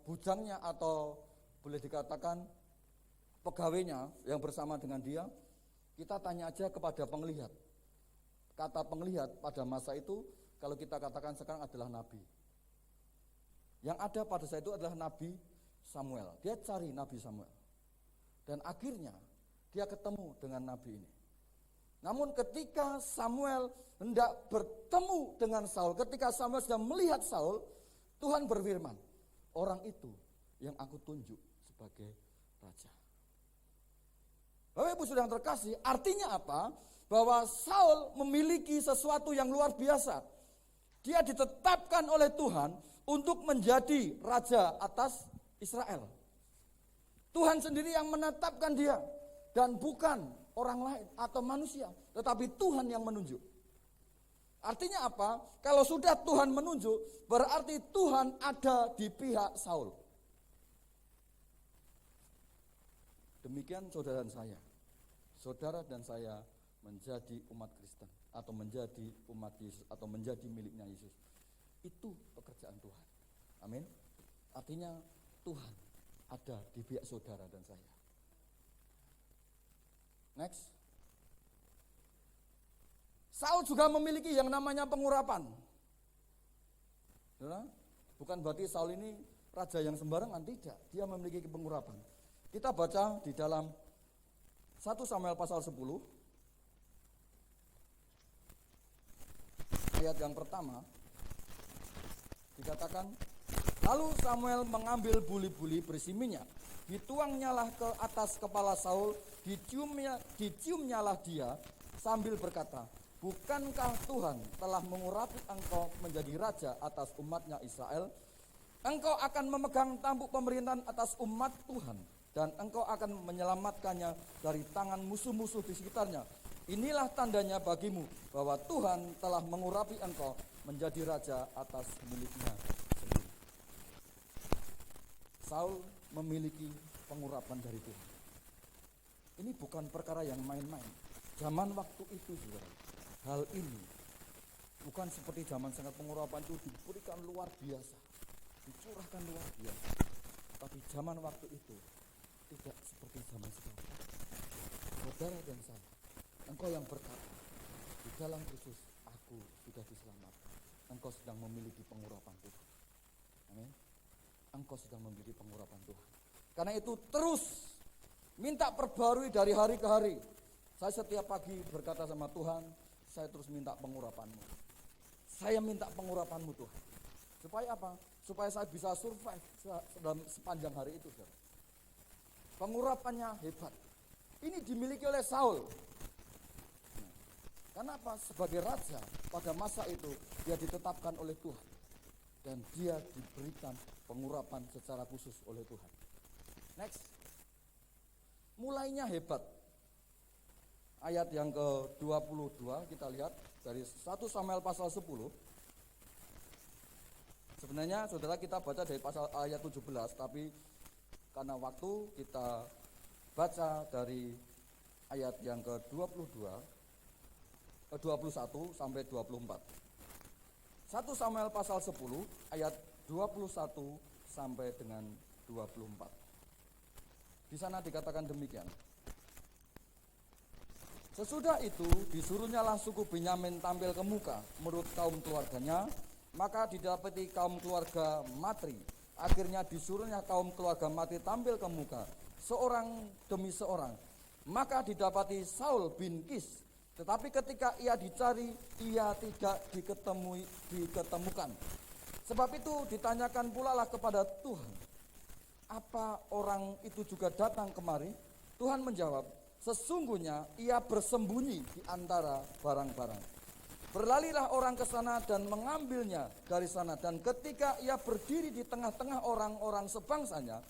bujangnya atau boleh dikatakan pegawainya yang bersama dengan dia. Kita tanya aja kepada penglihat. Kata penglihat pada masa itu, kalau kita katakan sekarang adalah nabi. Yang ada pada saat itu adalah Nabi Samuel. Dia cari Nabi Samuel. Dan akhirnya dia ketemu dengan nabi ini. Namun ketika Samuel hendak bertemu dengan Saul, ketika Samuel sudah melihat Saul, Tuhan berfirman, orang itu yang aku tunjuk sebagai raja. Bapak Ibu Saudara yang terkasih, artinya apa? Bahwa Saul memiliki sesuatu yang luar biasa. Dia ditetapkan oleh Tuhan untuk menjadi raja atas Israel. Tuhan sendiri yang menetapkan dia dan bukan orang lain atau manusia, tetapi Tuhan yang menunjuk. Artinya apa? Kalau sudah Tuhan menunjuk, berarti Tuhan ada di pihak Saul. Demikian saudara dan saya. Saudara dan saya menjadi umat Kristen atau menjadi umat Yesus atau menjadi miliknya Yesus. Itu pekerjaan Tuhan. Amin. Artinya Tuhan ada di pihak saudara dan saya. Next. Saul juga memiliki yang namanya pengurapan. Bukan berarti Saul ini raja yang sembarangan, tidak. Dia memiliki pengurapan. Kita baca di dalam 1 Samuel pasal 10 ayat yang pertama dikatakan, lalu Samuel mengambil buli-buli berisi minyak, dituangnyalah ke atas kepala Saul, diciumnyalah dia sambil berkata, bukankah Tuhan telah mengurapi engkau menjadi raja atas umatnya Israel? Engkau akan memegang tampuk pemerintahan atas umat Tuhan, dan engkau akan menyelamatkannya dari tangan musuh-musuh di sekitarnya. Inilah tandanya bagimu bahwa Tuhan telah mengurapi engkau menjadi raja atas miliknya sendiri. Saul memiliki pengurapan dari Tuhan. Ini bukan perkara yang main-main. Zaman waktu itu, saudara, hal ini bukan seperti zaman sekarang. Pengurapan itu diberikan luar biasa, dicurahkan luar biasa. Tapi zaman waktu itu tidak seperti zaman sekarang. Saudara dan saya, engkau yang berkata, di dalam Kristus aku sudah diselamatkan. Engkau sedang memiliki pengurapan Tuhan. Amin. Engkau sedang memiliki pengurapan Tuhan. Karena itu terus minta perbarui dari hari ke hari. Saya setiap pagi berkata sama Tuhan, saya terus minta pengurapan-Mu. Saya minta pengurapan-Mu Tuhan. Supaya apa? Supaya saya bisa survive dalam sepanjang hari itu. Saudara. Pengurapannya hebat. Ini dimiliki oleh Saul. Karena apa? Sebagai raja pada masa itu dia ditetapkan oleh Tuhan. Dan dia diberikan pengurapan secara khusus oleh Tuhan. Next. Mulainya hebat. Ayat yang ke-22 kita lihat dari 1 Samuel pasal 10. Sebenarnya saudara kita baca dari pasal ayat 17, tapi karena waktu kita baca dari ayat yang ke-21 sampai 24. 1 Samuel pasal 10 ayat 21 sampai dengan 24. Di sana dikatakan demikian. Sesudah itu disuruhnyalah suku Benyamin tampil ke muka menurut kaum keluarganya, maka didapati kaum keluarga Matri. Akhirnya disuruhnya kaum keluarga Matri tampil ke muka seorang demi seorang. Maka didapati Saul bin Kis, tetapi ketika ia dicari ia tidak diketemukan. Sebab itu ditanyakan pula lah kepada Tuhan, apa orang itu juga datang kemari? Tuhan menjawab, sesungguhnya ia bersembunyi di antara barang-barang. Berlarilah orang ke sana dan mengambilnya dari sana. Dan ketika ia berdiri di tengah-tengah orang-orang sebangsanya,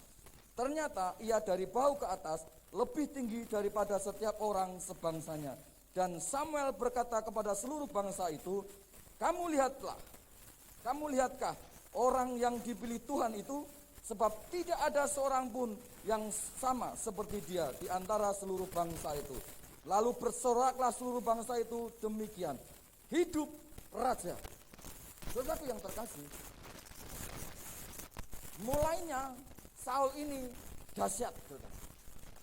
ternyata ia dari bahu ke atas lebih tinggi daripada setiap orang sebangsanya. Dan Samuel berkata kepada seluruh bangsa itu, kamu lihatkah orang yang dipilih Tuhan itu? Sebab tidak ada seorang pun yang sama seperti dia di antara seluruh bangsa itu. Lalu bersoraklah seluruh bangsa itu demikian, hidup raja. Saudaraku yang terkasih, mulainya Saul ini dahsyat.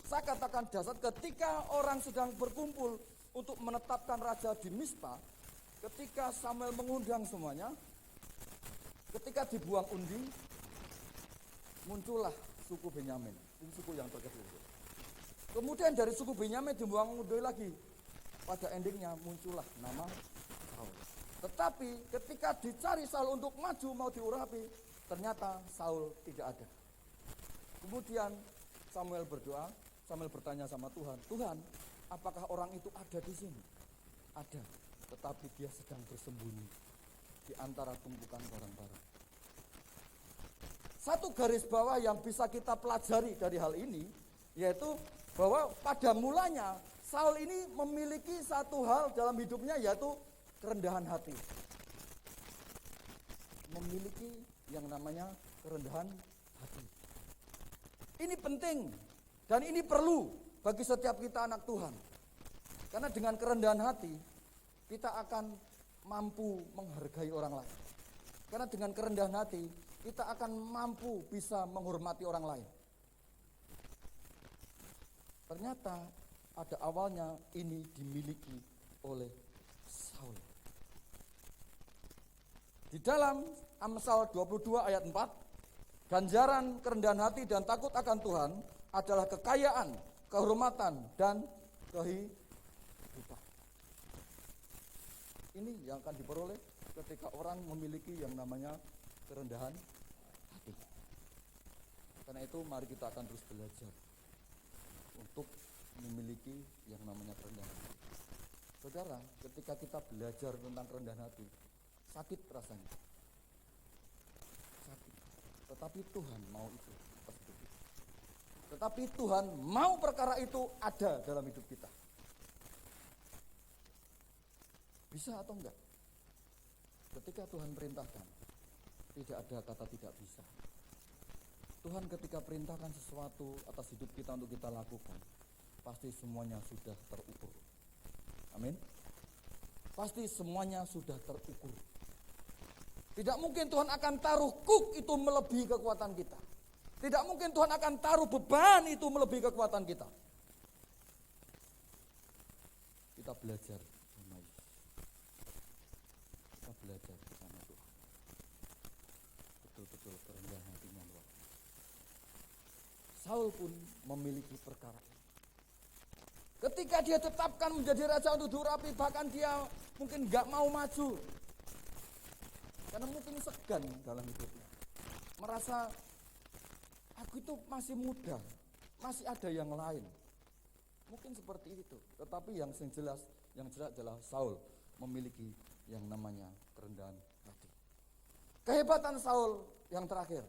Saya katakan dahsyat ketika orang sedang berkumpul untuk menetapkan raja di Mizpah. Ketika Samuel mengundang semuanya, ketika dibuang undi, muncullah suku Benyamin, ini suku yang terkecil. Kemudian dari suku Benyamin dibuang undi lagi. Pada endingnya muncullah nama Saul. Tetapi ketika dicari Saul untuk maju mau diurapi, ternyata Saul tidak ada. Kemudian Samuel berdoa, Samuel bertanya sama Tuhan, Tuhan, apakah orang itu ada di sini? Ada, tetapi dia sedang bersembunyi di antara tumpukan barang-barang. Satu garis bawah yang bisa kita pelajari dari hal ini, yaitu bahwa pada mulanya Saul ini memiliki satu hal dalam hidupnya, yaitu kerendahan hati. Memiliki yang namanya kerendahan hati. Ini penting dan ini perlu bagi setiap kita anak Tuhan. Karena dengan kerendahan hati, kita akan mampu menghargai orang lain. Karena dengan kerendahan hati, kita akan mampu bisa menghormati orang lain. Ternyata pada awalnya ini dimiliki oleh Saul. Di dalam Amsal 22 ayat 4, ganjaran kerendahan hati dan takut akan Tuhan adalah kekayaan, kehormatan, dan kehidupan. Ini yang akan diperoleh ketika orang memiliki yang namanya kerendahan hati. Karena itu mari kita akan terus belajar untuk memiliki yang namanya kerendahan hati. Saudara, ketika kita belajar tentang kerendahan hati, sakit rasanya. Sakit. Tetapi Tuhan mau itu. Tetapi Tuhan mau perkara itu ada dalam hidup kita. Bisa atau enggak? Ketika Tuhan perintahkan, tidak ada kata tidak bisa. Tuhan ketika perintahkan sesuatu atas hidup kita untuk kita lakukan, pasti semuanya sudah terukur. Amin. Pasti semuanya sudah terukur. Tidak mungkin Tuhan akan taruh kuk itu melebihi kekuatan kita. Tidak mungkin Tuhan akan taruh beban itu melebihi kekuatan kita. Kita belajar sama Yesus. Kita belajar sama Tuhan. Betul-betul kerendahan hatinya luar biasa. Saul pun memiliki perkara ini. Ketika dia tetapkan menjadi raja untuk diurapi, bahkan dia mungkin gak mau maju. Karena mungkin segan dalam hidupnya. Merasa, aku itu masih muda, masih ada yang lain. Mungkin seperti itu. Tetapi yang jelas adalah Saul memiliki yang namanya kerendahan hati. Kehebatan Saul yang terakhir.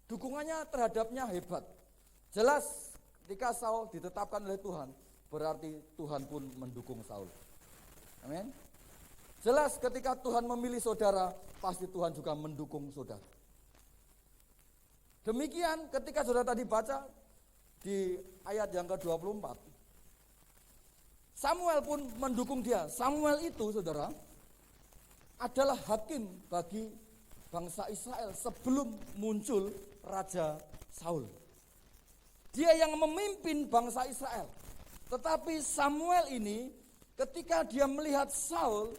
Dukungannya terhadapnya hebat. Jelas ketika Saul ditetapkan oleh Tuhan, berarti Tuhan pun mendukung Saul. Amin. Jelas ketika Tuhan memilih saudara, pasti Tuhan juga mendukung saudara. Demikian ketika saudara tadi baca di ayat yang ke-24. Samuel pun mendukung dia. Samuel itu saudara adalah hakim bagi bangsa Israel sebelum muncul Raja Saul. Dia yang memimpin bangsa Israel. Tetapi Samuel ini ketika dia melihat Saul,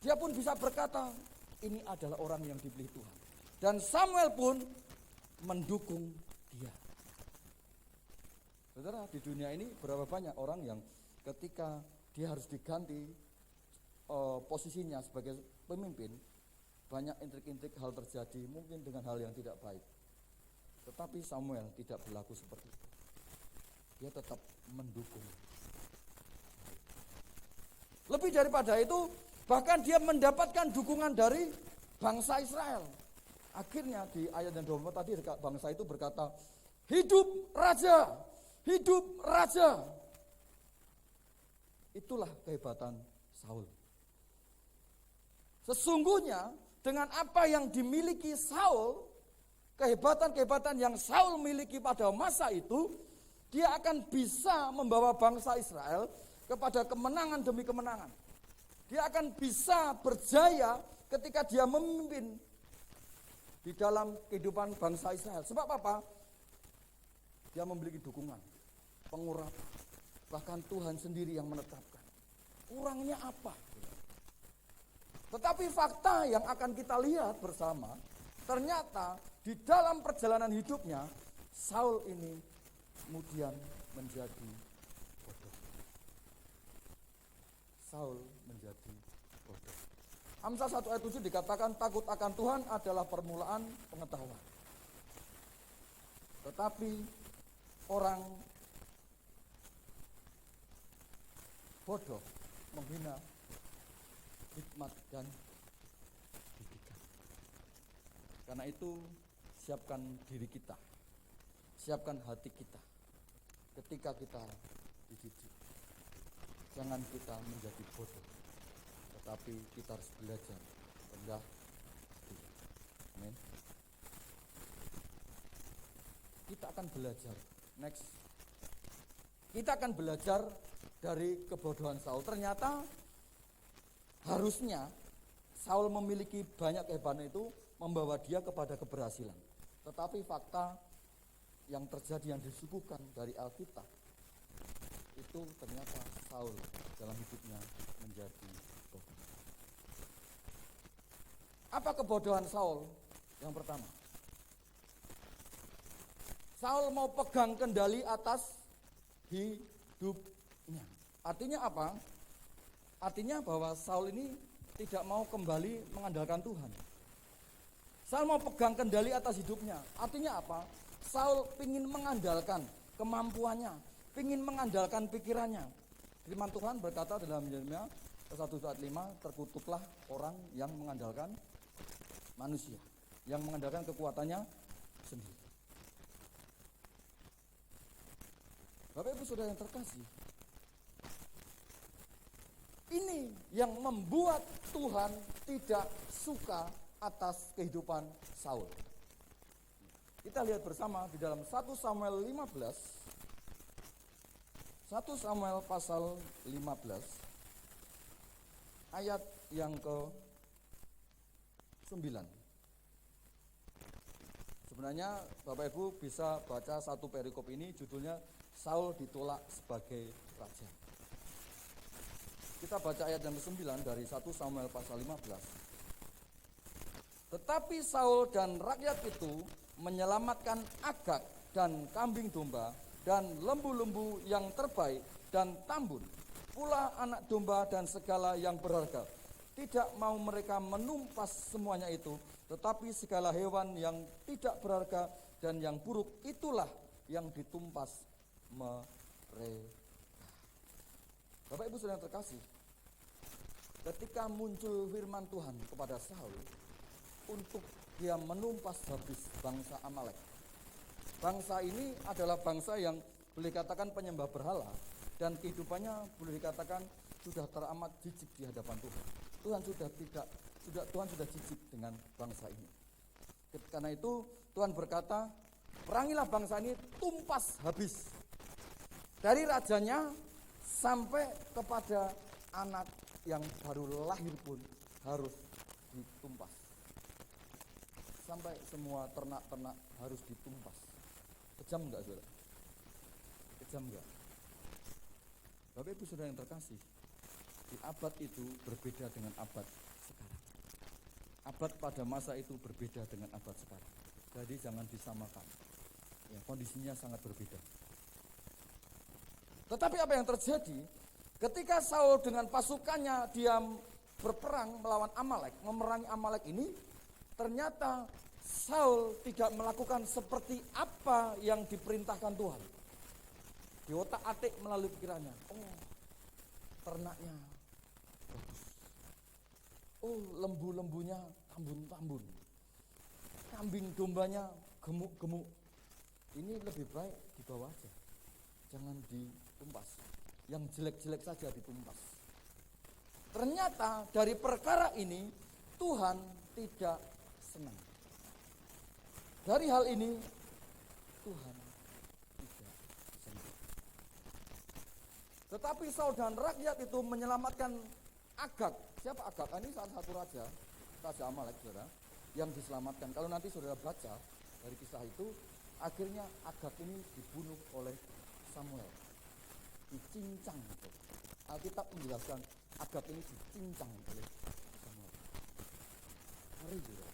dia pun bisa berkata, ini adalah orang yang dipilih Tuhan. Dan Samuel pun mendukung dia. Saudara, di dunia ini berapa banyak orang yang ketika dia harus diganti posisinya sebagai pemimpin, banyak intrik-intrik hal terjadi, mungkin dengan hal yang tidak baik. Tetapi Samuel tidak berlaku seperti itu. Dia tetap mendukung. Lebih daripada itu, bahkan dia mendapatkan dukungan dari bangsa Israel. Akhirnya di ayat yang 24 tadi bangsa itu berkata, hidup raja, hidup raja. Itulah kehebatan Saul. Sesungguhnya dengan apa yang dimiliki Saul, kehebatan-kehebatan yang Saul miliki pada masa itu, dia akan bisa membawa bangsa Israel kepada kemenangan demi kemenangan. Dia akan bisa berjaya ketika dia memimpin di dalam kehidupan bangsa Israel. Sebab apa? Dia memiliki dukungan, pengurapan. Bahkan Tuhan sendiri yang menetapkan. Kurangnya apa? Tetapi fakta yang akan kita lihat bersama, ternyata di dalam perjalanan hidupnya, Saul ini kemudian menjadi bodoh. Saul menjadi bodoh. Amsal 1 ayat 7 dikatakan takut akan Tuhan adalah permulaan pengetahuan. Tetapi orang bodoh menghina hikmat dan didikan. Karena itu siapkan diri kita, siapkan hati kita ketika kita dididik. Jangan kita menjadi bodoh, tetapi kita harus belajar rendah hati. Amin. Kita akan belajar next. Kita akan belajar dari kebodohan Saul. Ternyata harusnya Saul memiliki banyak kehebatan itu membawa dia kepada keberhasilan. Tetapi fakta yang terjadi yang disuguhkan dari Alkitab itu ternyata Saul dalam hidupnya menjadi bodoh. Apa kebodohan Saul? Yang pertama, Saul mau pegang kendali atas hidupnya. Artinya apa? Artinya bahwa Saul ini tidak mau kembali mengandalkan Tuhan. Saul mau pegang kendali atas hidupnya. Artinya apa? Saul ingin mengandalkan kemampuannya, ingin mengandalkan pikirannya. Firman Tuhan berkata dalam Yeremia 1 ayat 5, terkutuklah orang yang mengandalkan manusia, yang mengandalkan kekuatannya sendiri. Bapak Ibu Saudara yang terkasih, Ini yang membuat Tuhan tidak suka atas kehidupan Saul. Kita lihat bersama di dalam 1 Samuel 15. 1 Samuel pasal 15 ayat yang ke-9. Sebenarnya Bapak Ibu bisa baca satu perikop ini, judulnya Saul ditolak sebagai raja. Kita baca ayat yang ke-9 dari 1 Samuel pasal 15. Tetapi Saul dan rakyat itu menyelamatkan Agag dan kambing domba dan lembu-lembu yang terbaik dan tambun, pula anak domba dan segala yang berharga. Tidak mau mereka menumpas semuanya itu, tetapi segala hewan yang tidak berharga dan yang buruk itulah yang ditumpas mereka. Bapak Ibu Saudara terkasih, ketika muncul firman Tuhan kepada Saul untuk dia menumpas habis bangsa Amalek. Bangsa ini adalah bangsa yang boleh dikatakan penyembah berhala dan kehidupannya boleh dikatakan sudah teramat jijik di hadapan Tuhan. Tuhan sudah jijik dengan bangsa ini. Karena itu Tuhan berkata, perangilah bangsa ini, tumpas habis. Dari rajanya sampai kepada anak yang baru lahir pun harus ditumpas. Sampai semua ternak-ternak harus ditumpas. Kejam enggak, saudara? Kejam enggak? Bapak Ibu Saudara yang terkasih, di abad itu berbeda dengan abad sekarang. Abad pada masa itu berbeda dengan abad sekarang. Jadi jangan disamakan. Ya, kondisinya sangat berbeda. Tetapi apa yang terjadi ketika Saul dengan pasukannya dia berperang melawan Amalek, memerangi Amalek ini, ternyata Saul tidak melakukan seperti apa yang diperintahkan Tuhan. Di otak-atik melalui pikirannya, oh ternaknya bagus, oh lembu-lembunya tambun-tambun, kambing dombanya gemuk-gemuk, ini lebih baik dibawa aja, jangan ditumpas, yang jelek-jelek saja ditumpas. Ternyata dari perkara ini Tuhan tidak senang. Dari hal ini Tuhan tidak senang. Tetapi Saul dan rakyat itu menyelamatkan Agag. Siapa Agag? Ini salah satu raja Amalek, saudara, yang diselamatkan. Kalau nanti saudara baca dari kisah itu, akhirnya Agag ini dibunuh oleh Samuel, dicincang. Alkitab menjelaskan Agag ini dicincang oleh Samuel. Ngeri juga.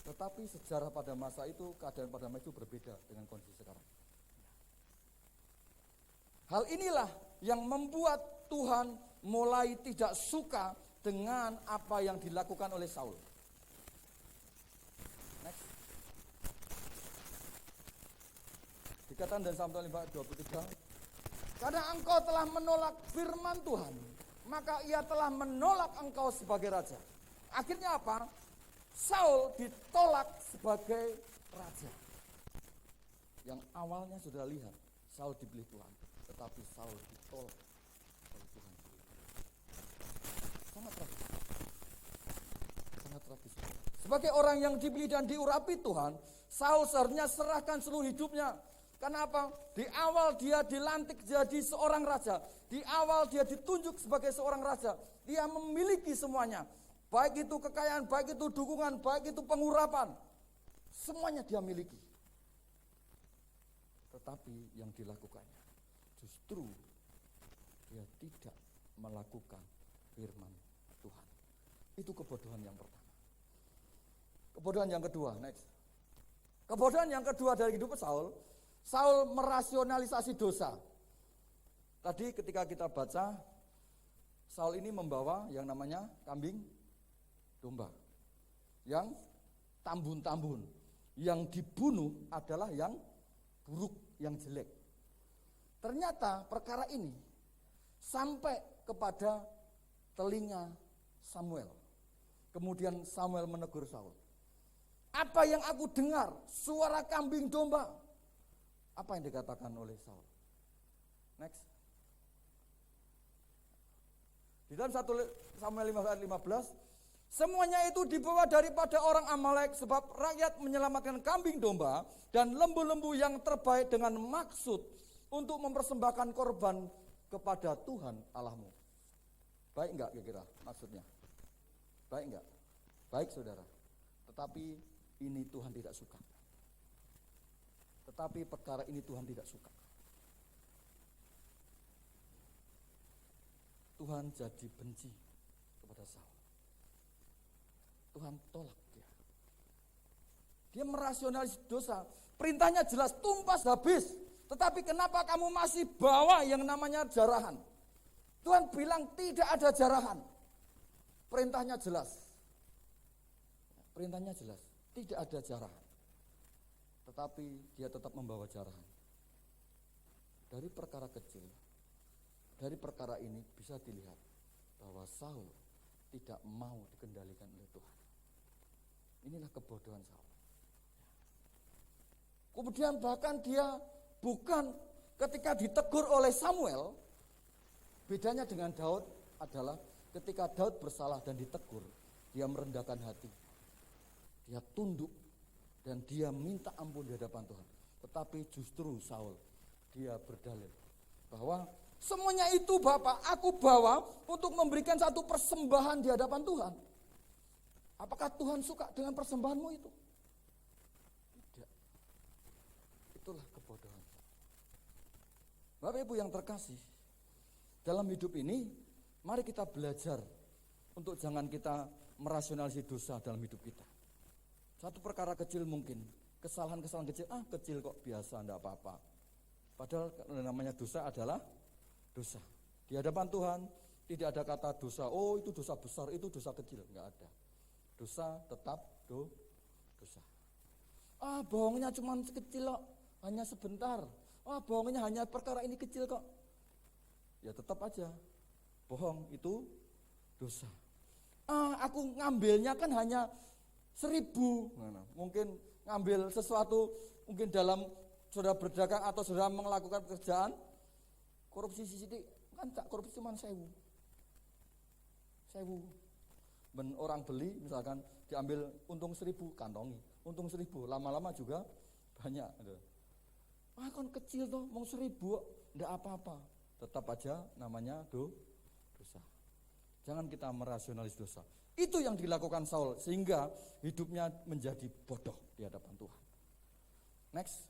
Tetapi sejarah pada masa itu, keadaan pada masa itu berbeda dengan kondisi sekarang. Hal inilah yang membuat Tuhan mulai tidak suka dengan apa yang dilakukan oleh Saul. Next. Dikatakan dan Samuel 5:23, karena engkau telah menolak firman Tuhan, maka ia telah menolak engkau sebagai raja. Akhirnya apa? Saul ditolak sebagai raja. Yang awalnya sudah lihat, Saul dipilih Tuhan, tetapi Saul ditolak oleh Tuhan. Sangat tragis. Sangat tragis. Sebagai orang yang dipilih dan diurapi Tuhan, Saul seharusnya serahkan seluruh hidupnya. Kenapa? Di awal dia dilantik jadi seorang raja. Di awal dia ditunjuk sebagai seorang raja. Dia memiliki semuanya. Baik itu kekayaan, baik itu dukungan, baik itu pengurapan. Semuanya dia miliki. Tetapi yang dilakukannya justru dia tidak melakukan firman Tuhan. Itu kebodohan yang pertama. Kebodohan yang kedua, next. Kebodohan yang kedua dari hidup Saul, Saul merasionalisasi dosa. Tadi ketika kita baca, Saul ini membawa yang namanya kambing domba, yang tambun-tambun, yang dibunuh adalah yang buruk, yang jelek. Ternyata perkara ini sampai kepada telinga Samuel. Kemudian Samuel menegur Saul. Apa yang aku dengar? Suara kambing domba. Apa yang dikatakan oleh Saul? Next. Di dalam 1 Samuel 15 ayat 15, semuanya itu dibawa daripada orang Amalek sebab rakyat menyelamatkan kambing domba dan lembu-lembu yang terbaik dengan maksud untuk mempersembahkan korban kepada Tuhan Allahmu. Baik enggak kira-kira maksudnya? Baik enggak? Baik saudara. Tetapi ini Tuhan tidak suka. Tetapi perkara ini Tuhan tidak suka. Tuhan jadi benci kepada Saul. Tuhan tolak dia. Dia merasionalis dosa. Perintahnya jelas, tumpas habis. Tetapi kenapa kamu masih bawa yang namanya jarahan? Tuhan bilang tidak ada jarahan. Perintahnya jelas. Perintahnya jelas, tidak ada jarahan. Tetapi dia tetap membawa jarahan. Dari perkara kecil, dari perkara ini bisa dilihat bahwa Saul tidak mau dikendalikan oleh Tuhan. Inilah kebodohan Saul. Kemudian bahkan dia bukan ketika ditegur oleh Samuel, bedanya dengan Daud adalah ketika Daud bersalah dan ditegur, dia merendahkan hati. Dia tunduk dan dia minta ampun di hadapan Tuhan. Tetapi justru Saul, dia berdalil bahwa semuanya itu Bapak, aku bawa untuk memberikan satu persembahan di hadapan Tuhan. Apakah Tuhan suka dengan persembahanmu itu? Tidak. Itulah kebodohan. Bapak Ibu yang terkasih, dalam hidup ini, mari kita belajar untuk jangan kita merasionalisasi dosa dalam hidup kita. Satu perkara kecil mungkin, kesalahan-kesalahan kecil, kecil kok biasa, enggak apa-apa. Padahal namanya dosa adalah dosa. Di hadapan Tuhan tidak ada kata dosa, oh itu dosa besar, itu dosa kecil, enggak ada. Dosa tetap dosa. Bohongnya cuma kecil kok, hanya sebentar. Bohongnya hanya perkara ini kecil kok. Ya tetap aja, bohong itu dosa. Aku ngambilnya kan hanya 1.000. Mungkin ngambil sesuatu, mungkin dalam saudara berdagang atau saudara melakukan pekerjaan, korupsi sidik, kan tak korupsi cuma 1.000. Orang beli misalkan diambil untung 1.000, kantongi. Untung 1.000, lama-lama juga banyak. Kan kecil tuh, mau 1.000, enggak apa-apa. Tetap aja namanya dosa. Jangan kita merasionalis dosa. Itu yang dilakukan Saul sehingga hidupnya menjadi bodoh di hadapan Tuhan. Next.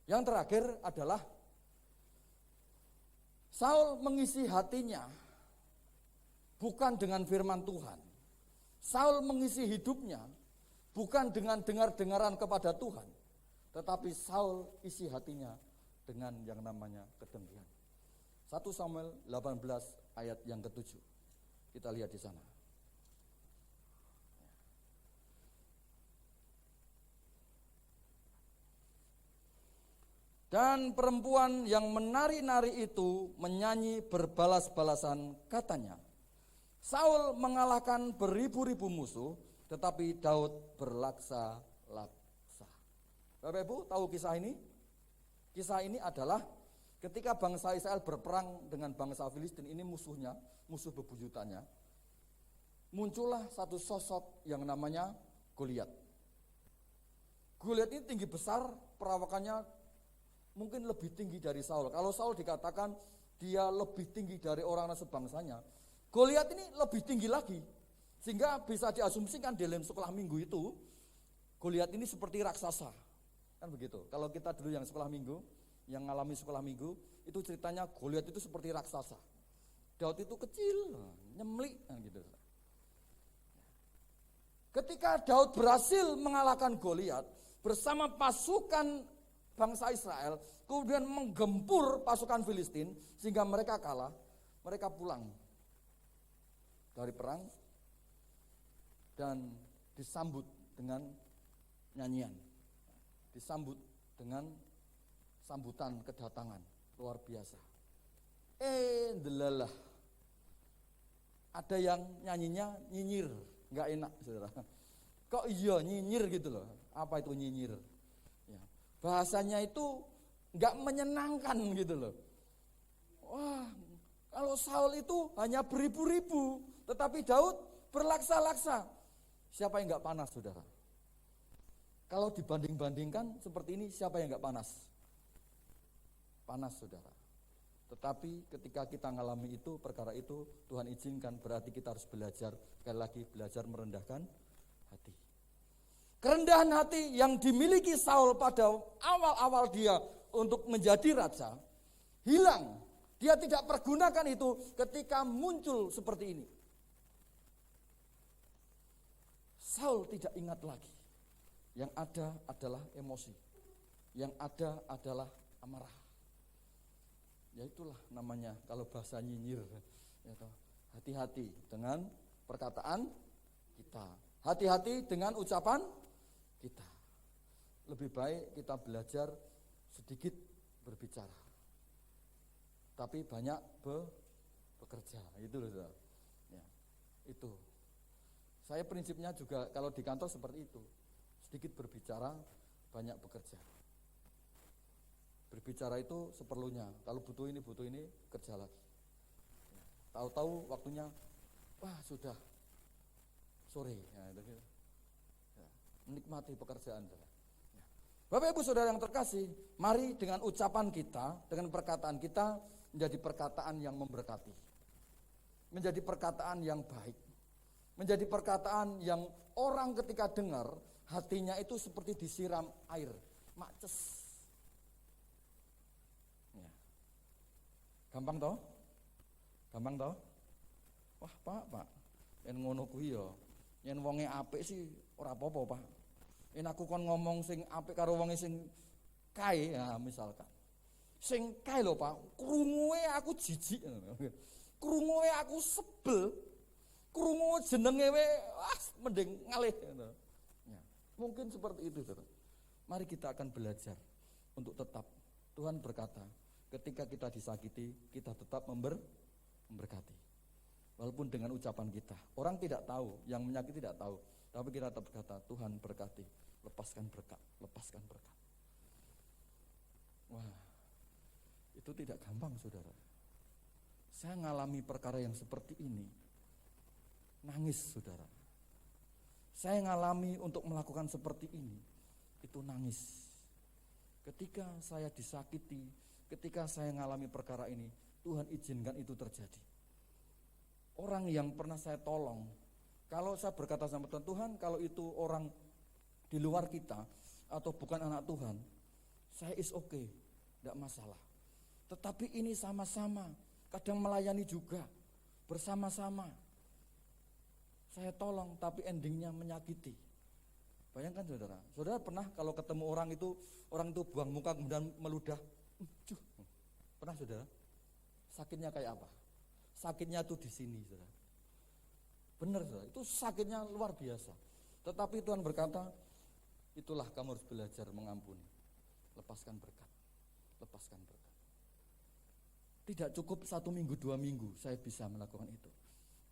Yang terakhir adalah Saul mengisi hatinya bukan dengan firman Tuhan. Saul mengisi hidupnya bukan dengan dengar-dengaran kepada Tuhan, tetapi Saul isi hatinya dengan yang namanya kedengkian. 1 Samuel 18 ayat yang ke-7. Kita lihat di sana. Dan perempuan yang menari-nari itu menyanyi berbalas-balasan, katanya, Saul mengalahkan beribu-ribu musuh, tetapi Daud berlaksa-laksa. Bapak Ibu tahu kisah ini? Kisah ini adalah ketika bangsa Israel berperang dengan bangsa Filistin, ini musuhnya, musuh bebuyutannya, muncullah satu sosok yang namanya Goliat. Goliat ini tinggi besar, perawakannya mungkin lebih tinggi dari Saul. Kalau Saul dikatakan dia lebih tinggi dari orang sebangsanya, Goliat ini lebih tinggi lagi. Sehingga bisa diasumsikan dalam sekolah minggu itu, Goliat ini seperti raksasa. Kan begitu. Kalau kita dulu yang sekolah minggu, yang mengalami sekolah minggu, itu ceritanya Goliat itu seperti raksasa. Daud itu kecil, nyemlik, gitu. Ketika Daud berhasil mengalahkan Goliat bersama pasukan bangsa Israel, kemudian menggempur pasukan Filistin sehingga mereka kalah, mereka pulang dari perang dan disambut dengan nyanyian, disambut dengan sambutan kedatangan luar biasa. Delalah, ada yang nyanyinya nyinyir, nggak enak, saudara. Kok iya nyinyir gitu loh? Apa itu nyinyir? Ya, bahasanya itu nggak menyenangkan gitu loh. Wah, kalau Saul itu hanya beribu-ribu, tetapi Daud berlaksa-laksa. Siapa yang enggak panas, saudara? Kalau dibanding-bandingkan seperti ini, siapa yang enggak panas? Panas, saudara. Tetapi ketika kita ngalami itu, perkara itu Tuhan izinkan, berarti kita harus belajar, sekali lagi belajar merendahkan hati. Kerendahan hati yang dimiliki Saul pada awal-awal dia untuk menjadi raja, hilang. Dia tidak pergunakan itu ketika muncul seperti ini. Saul tidak ingat lagi. Yang ada adalah emosi. Yang ada adalah amarah. Ya itulah namanya kalau bahasa nyinyir. Hati-hati dengan perkataan kita. Hati-hati dengan ucapan kita. Lebih baik kita belajar sedikit berbicara. Tapi banyak bekerja. Itu loh, saudara. Ya, itu. Saya prinsipnya juga kalau di kantor seperti itu. Sedikit berbicara, banyak bekerja. Berbicara itu seperlunya. Kalau butuh ini, kerja lagi. Ya, tahu-tahu waktunya, wah sudah sore. Ya, itu gitu. Ya, menikmati pekerjaan. Ya. Bapak Ibu Saudara yang terkasih, mari dengan ucapan kita, dengan perkataan kita, menjadi perkataan yang memberkati. Menjadi perkataan yang baik. Menjadi perkataan yang orang ketika dengar, hatinya itu seperti disiram air, maces. Ya. Gampang toh? Gampang toh? Wah Pak, yen ngono kuwi ya, yen wonge apik sih ora apa-apa Pak. Yen aku kon ngomong sing apik karo wonge sing kae, ya misalkan. Sing kae lho Pak, krungue aku jijik. Krungue aku sebel. Krungu jenenge mending ngalih. Ya, mungkin seperti itu, Saudara. Mari kita akan belajar untuk tetap. Tuhan berkata, ketika kita disakiti, kita tetap memberkati. Walaupun dengan ucapan kita. Orang tidak tahu, yang menyakiti tidak tahu. Tapi kita tetap berkata, Tuhan berkati, lepaskan berkat, lepaskan berkat. Wah, itu tidak gampang, saudara. Saya ngalami perkara yang seperti ini, nangis, saudara. Saya ngalami untuk melakukan seperti ini, itu nangis. Ketika saya disakiti, ketika saya ngalami perkara ini, Tuhan izinkan itu terjadi. Orang yang pernah saya tolong, kalau saya berkata sama Tuhan, Tuhan kalau itu orang di luar kita, atau bukan anak Tuhan, saya is okay, tidak masalah. Tetapi ini sama-sama, kadang melayani juga, bersama-sama. Saya tolong, tapi endingnya menyakiti. Bayangkan saudara, saudara pernah kalau ketemu orang itu buang muka kemudian meludah. Pernah saudara? Sakitnya kayak apa? Sakitnya tuh di sini, saudara. Benar saudara, itu sakitnya luar biasa. Tetapi Tuhan berkata, itulah kamu harus belajar mengampuni. Lepaskan berkat, lepaskan berkat. Tidak cukup 1 minggu, 2 minggu saya bisa melakukan itu.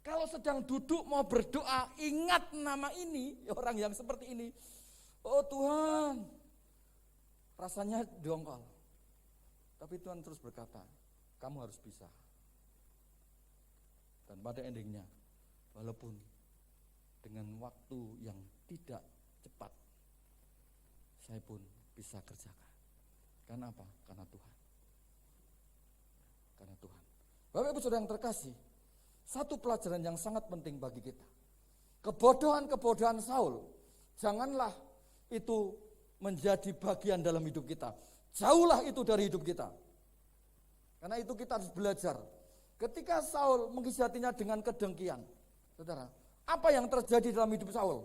Kalau sedang duduk mau berdoa, ingat nama ini, orang yang seperti ini. Oh Tuhan, rasanya dongkol. Tapi Tuhan terus berkata, kamu harus bisa. Dan pada endingnya, walaupun dengan waktu yang tidak cepat, saya pun bisa kerjakan. Karena apa? Karena Tuhan. Karena Tuhan. Bapak Ibu Saudara yang terkasih, satu pelajaran yang sangat penting bagi kita. Kebodohan-kebodohan Saul, janganlah itu menjadi bagian dalam hidup kita. Jauhlah itu dari hidup kita. Karena itu kita harus belajar. Ketika Saul mengisi hatinya dengan kedengkian, saudara, apa yang terjadi dalam hidup Saul?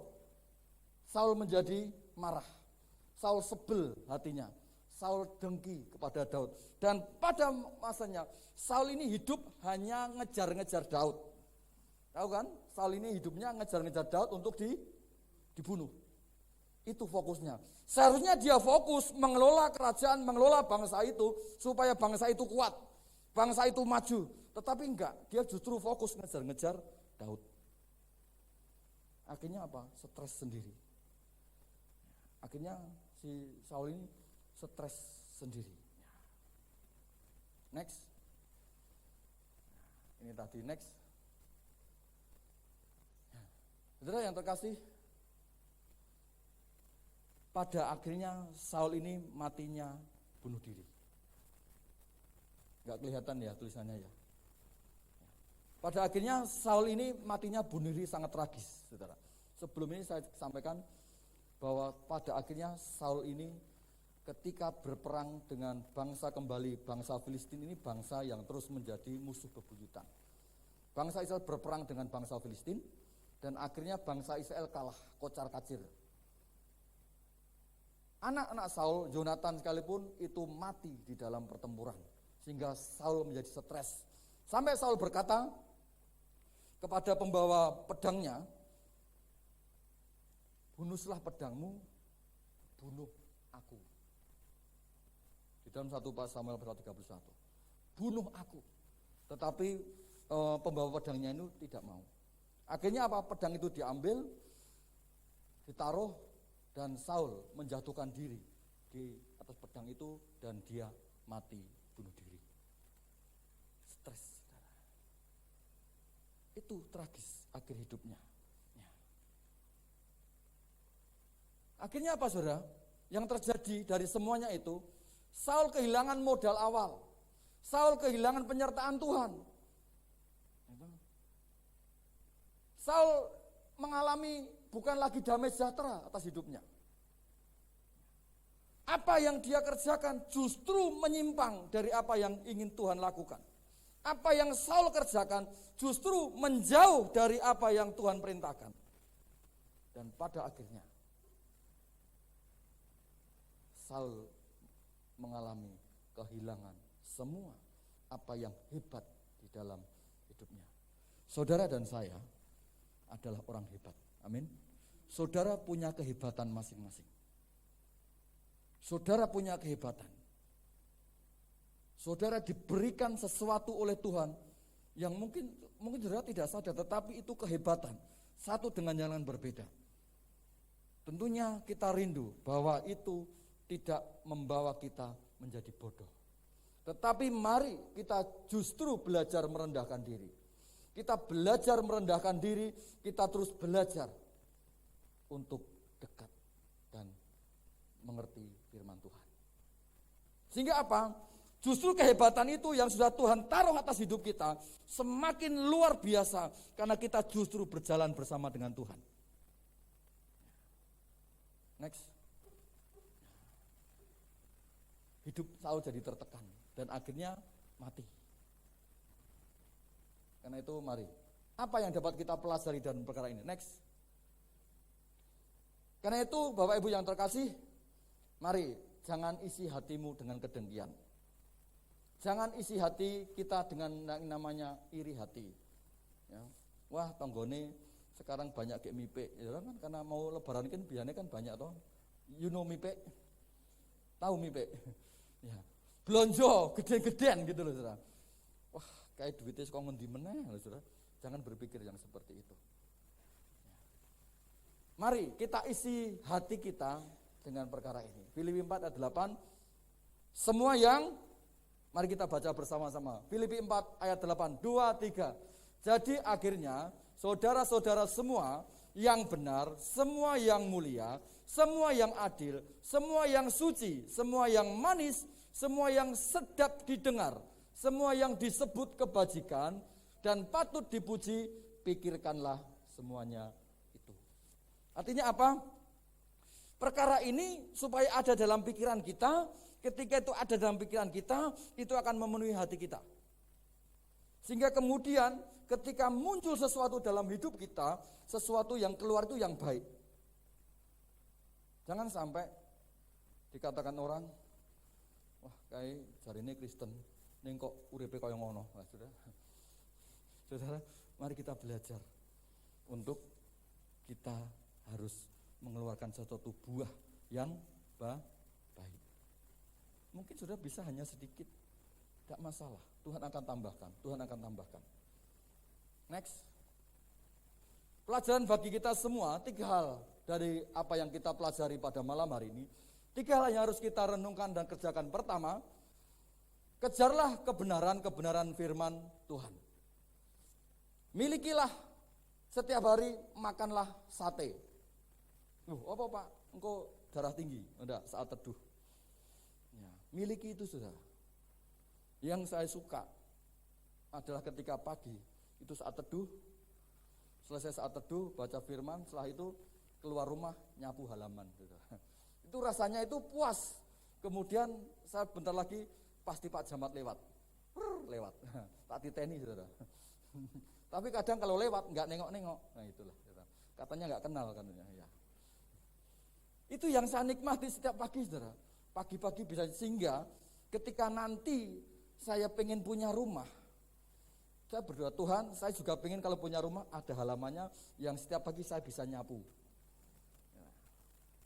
Saul menjadi marah. Saul sebel hatinya. Saul dengki kepada Daud. Dan pada masanya, Saul ini hidup hanya ngejar-ngejar Daud. Tahu kan? Saul ini hidupnya ngejar-ngejar Daud untuk dibunuh. Itu fokusnya. Seharusnya dia fokus mengelola kerajaan, mengelola bangsa itu, supaya bangsa itu kuat. Bangsa itu maju. Tetapi enggak, dia justru fokus ngejar-ngejar Daud. Akhirnya apa? Stres sendiri. Akhirnya si Saul ini stres sendiri. Next. Ini tadi, next. Saudara yang terkasih, pada akhirnya Saul ini matinya bunuh diri. Enggak kelihatan ya tulisannya ya. Pada akhirnya Saul ini matinya bunuh diri sangat tragis, saudara. Sebelum ini saya sampaikan bahwa pada akhirnya Saul ini ketika berperang dengan bangsa kembali, bangsa Filistin ini bangsa yang terus menjadi musuh bebuyutan. Bangsa Israel berperang dengan bangsa Filistin dan akhirnya bangsa Israel kalah, kocar-kacir. Anak-anak Saul, Yonatan sekalipun itu mati di dalam pertempuran. Sehingga Saul menjadi stres. Sampai Saul berkata kepada pembawa pedangnya, "Bunuslah pedangmu, bunuh aku." Di dalam 1 Samuel pasal 31. Bunuh aku. Tetapi pembawa pedangnya itu tidak mau. Akhirnya apa? Pedang itu diambil, ditaruh, dan Saul menjatuhkan diri di atas pedang itu dan dia mati bunuh diri. Stres, saudara. Itu tragis akhir hidupnya. Ya. Akhirnya apa, saudara? Yang terjadi dari semuanya itu, Saul kehilangan modal awal. Saul kehilangan penyertaan Tuhan. Saul mengalami bukan lagi damai sejahtera atas hidupnya. Apa yang dia kerjakan justru menyimpang dari apa yang ingin Tuhan lakukan. Apa yang Saul kerjakan justru menjauh dari apa yang Tuhan perintahkan. Dan pada akhirnya Saul mengalami kehilangan semua apa yang hebat di dalam hidupnya. Saudara dan saya adalah orang hebat. Amin. Saudara punya kehebatan masing-masing. Saudara punya kehebatan. Saudara diberikan sesuatu oleh Tuhan yang mungkin saudara tidak sadar, tetapi itu kehebatan. Satu dengan yang berbeda. Tentunya kita rindu bahwa itu tidak membawa kita menjadi bodoh. Tetapi mari kita justru belajar merendahkan diri. Kita belajar merendahkan diri, kita terus belajar untuk dekat dan mengerti firman Tuhan. Sehingga apa? Justru kehebatan itu yang sudah Tuhan taruh atas hidup kita semakin luar biasa karena kita justru berjalan bersama dengan Tuhan. Next. Hidup Saul jadi tertekan dan akhirnya mati. Karena itu mari, apa yang dapat kita pelajari dari perkara ini? Next. Karena itu Bapak Ibu yang terkasih, mari jangan isi hatimu dengan kedengkian. Jangan isi hati kita dengan namanya iri hati. Ya. Wah, tonggone sekarang banyak kayak mipe, ya kan? Karena mau lebaran kan biasanya kan banyak toh. You know mipe? Tahu mipe? Ya. Blonjo gede-gedean gitu loh, Saudara. Wah, kayak duitnya kok ngendi meneh loh, Saudara. Jangan berpikir yang seperti itu. Mari kita isi hati kita dengan perkara ini. Filipi 4 ayat 8. Semua yang, mari kita baca bersama-sama. Filipi 4 ayat 8, 2, 3. Jadi akhirnya saudara-saudara semua yang benar, semua yang mulia, semua yang adil, semua yang suci, semua yang manis, semua yang sedap didengar, semua yang disebut kebajikan dan patut dipuji, pikirkanlah semuanya itu. Artinya apa? Perkara ini supaya ada dalam pikiran kita, ketika itu ada dalam pikiran kita, itu akan memenuhi hati kita. Sehingga kemudian ketika muncul sesuatu dalam hidup kita, sesuatu yang keluar itu yang baik. Jangan sampai dikatakan orang, wah kayak jarine Kristen, ning kok uripe kaya ngono. Nah, Saudara, mari kita belajar untuk kita harus mengeluarkan sesuatu buah yang baik. Mungkin sudah bisa hanya sedikit, tidak masalah. Tuhan akan tambahkan, Tuhan akan tambahkan. Next. Pelajaran bagi kita semua, 3 hal dari apa yang kita pelajari pada malam hari ini. 3 hal yang harus kita renungkan dan kerjakan. Pertama, kejarlah kebenaran firman Tuhan. Milikilah setiap hari, makanlah sate. Apa Pak? Engkau darah tinggi? Enggak, saat teduh. Ya, miliki itu saudara. Yang saya suka adalah ketika pagi, itu saat teduh, selesai saat teduh, baca firman, setelah itu keluar rumah, nyapu halaman. Saudara. Itu rasanya itu puas. Kemudian saya bentar lagi, pasti Pak Jamat lewat. Lewat, tak titeni saudara. Tapi kadang kalau lewat, nggak nengok-nengok. Nah itulah, saudara. Katanya nggak kenal katanya. Ya. Itu yang saya nikmati setiap pagi saudara. Pagi-pagi bisa singgah ketika nanti saya pengen punya rumah. Saya berdoa Tuhan, saya juga pengen kalau punya rumah ada halamannya yang setiap pagi saya bisa nyapu. Ya.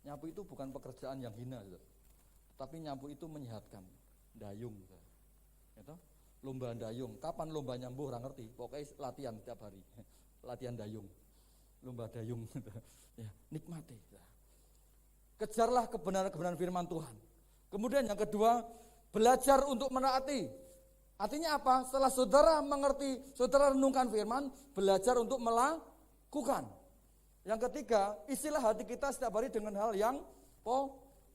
Nyapu itu bukan pekerjaan yang hina saudara. Tapi nyapu itu menyehatkan. Dayung saudara. Ya, lomba dayung. Kapan lomba nyambuh orang ngerti. Pokoknya latihan setiap hari. Latihan dayung. Lomba dayung. Ya, nikmati saudara. Kejarlah kebenaran-kebenaran firman Tuhan. Kemudian yang kedua, belajar untuk menaati. Artinya apa? Setelah saudara mengerti, saudara renungkan firman, belajar untuk melakukan. Yang ketiga, isilah hati kita setiap hari dengan hal yang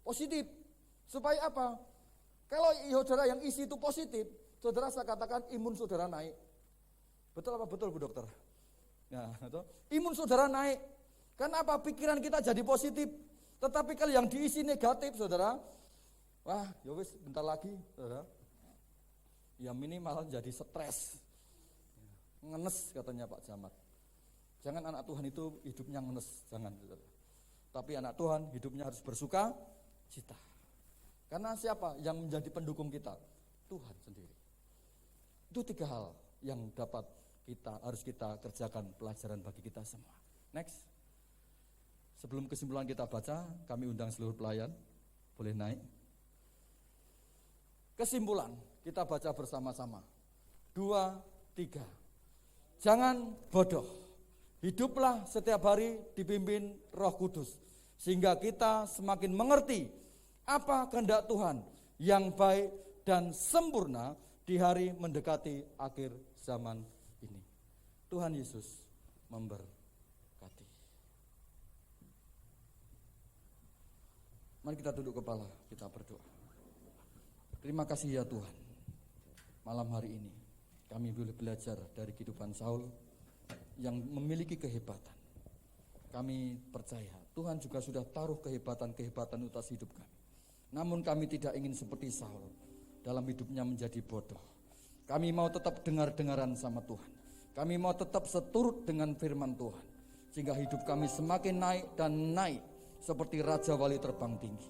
positif. Supaya apa? Kalau saudara yang isi itu positif, saudara saya katakan imun saudara naik. Betul apa betul Bu Dokter? Nah, itu. Imun saudara naik. Kenapa? Pikiran kita jadi positif. Tetapi kalau yang diisi negatif, saudara, wah, ya wis bentar lagi, saudara. Ya minimal jadi stres. Ngenes katanya Pak Jamat. Jangan anak Tuhan itu hidupnya ngenes, jangan, saudara. Tapi anak Tuhan hidupnya harus bersuka cita. Karena siapa yang menjadi pendukung kita? Tuhan sendiri. Itu 3 hal yang harus kita kerjakan pelajaran bagi kita semua. Next. Sebelum kesimpulan kita baca, kami undang seluruh pelayan, boleh naik. Kesimpulan, kita baca bersama-sama. 2, 3. Jangan bodoh. Hiduplah setiap hari dipimpin Roh Kudus. Sehingga kita semakin mengerti apa kehendak Tuhan yang baik dan sempurna di hari mendekati akhir zaman ini. Tuhan Yesus memberkati. Mari kita tunduk kepala, kita berdoa. Terima kasih ya Tuhan. Malam hari ini kami boleh belajar dari kehidupan Saul yang memiliki kehebatan. Kami percaya Tuhan juga sudah taruh kehebatan-kehebatan atas hidup kami. Namun kami tidak ingin seperti Saul dalam hidupnya menjadi bodoh. Kami mau tetap dengar-dengaran sama Tuhan. Kami mau tetap seturut dengan firman Tuhan. Sehingga hidup kami semakin naik dan naik. Seperti Raja Wali terbang tinggi.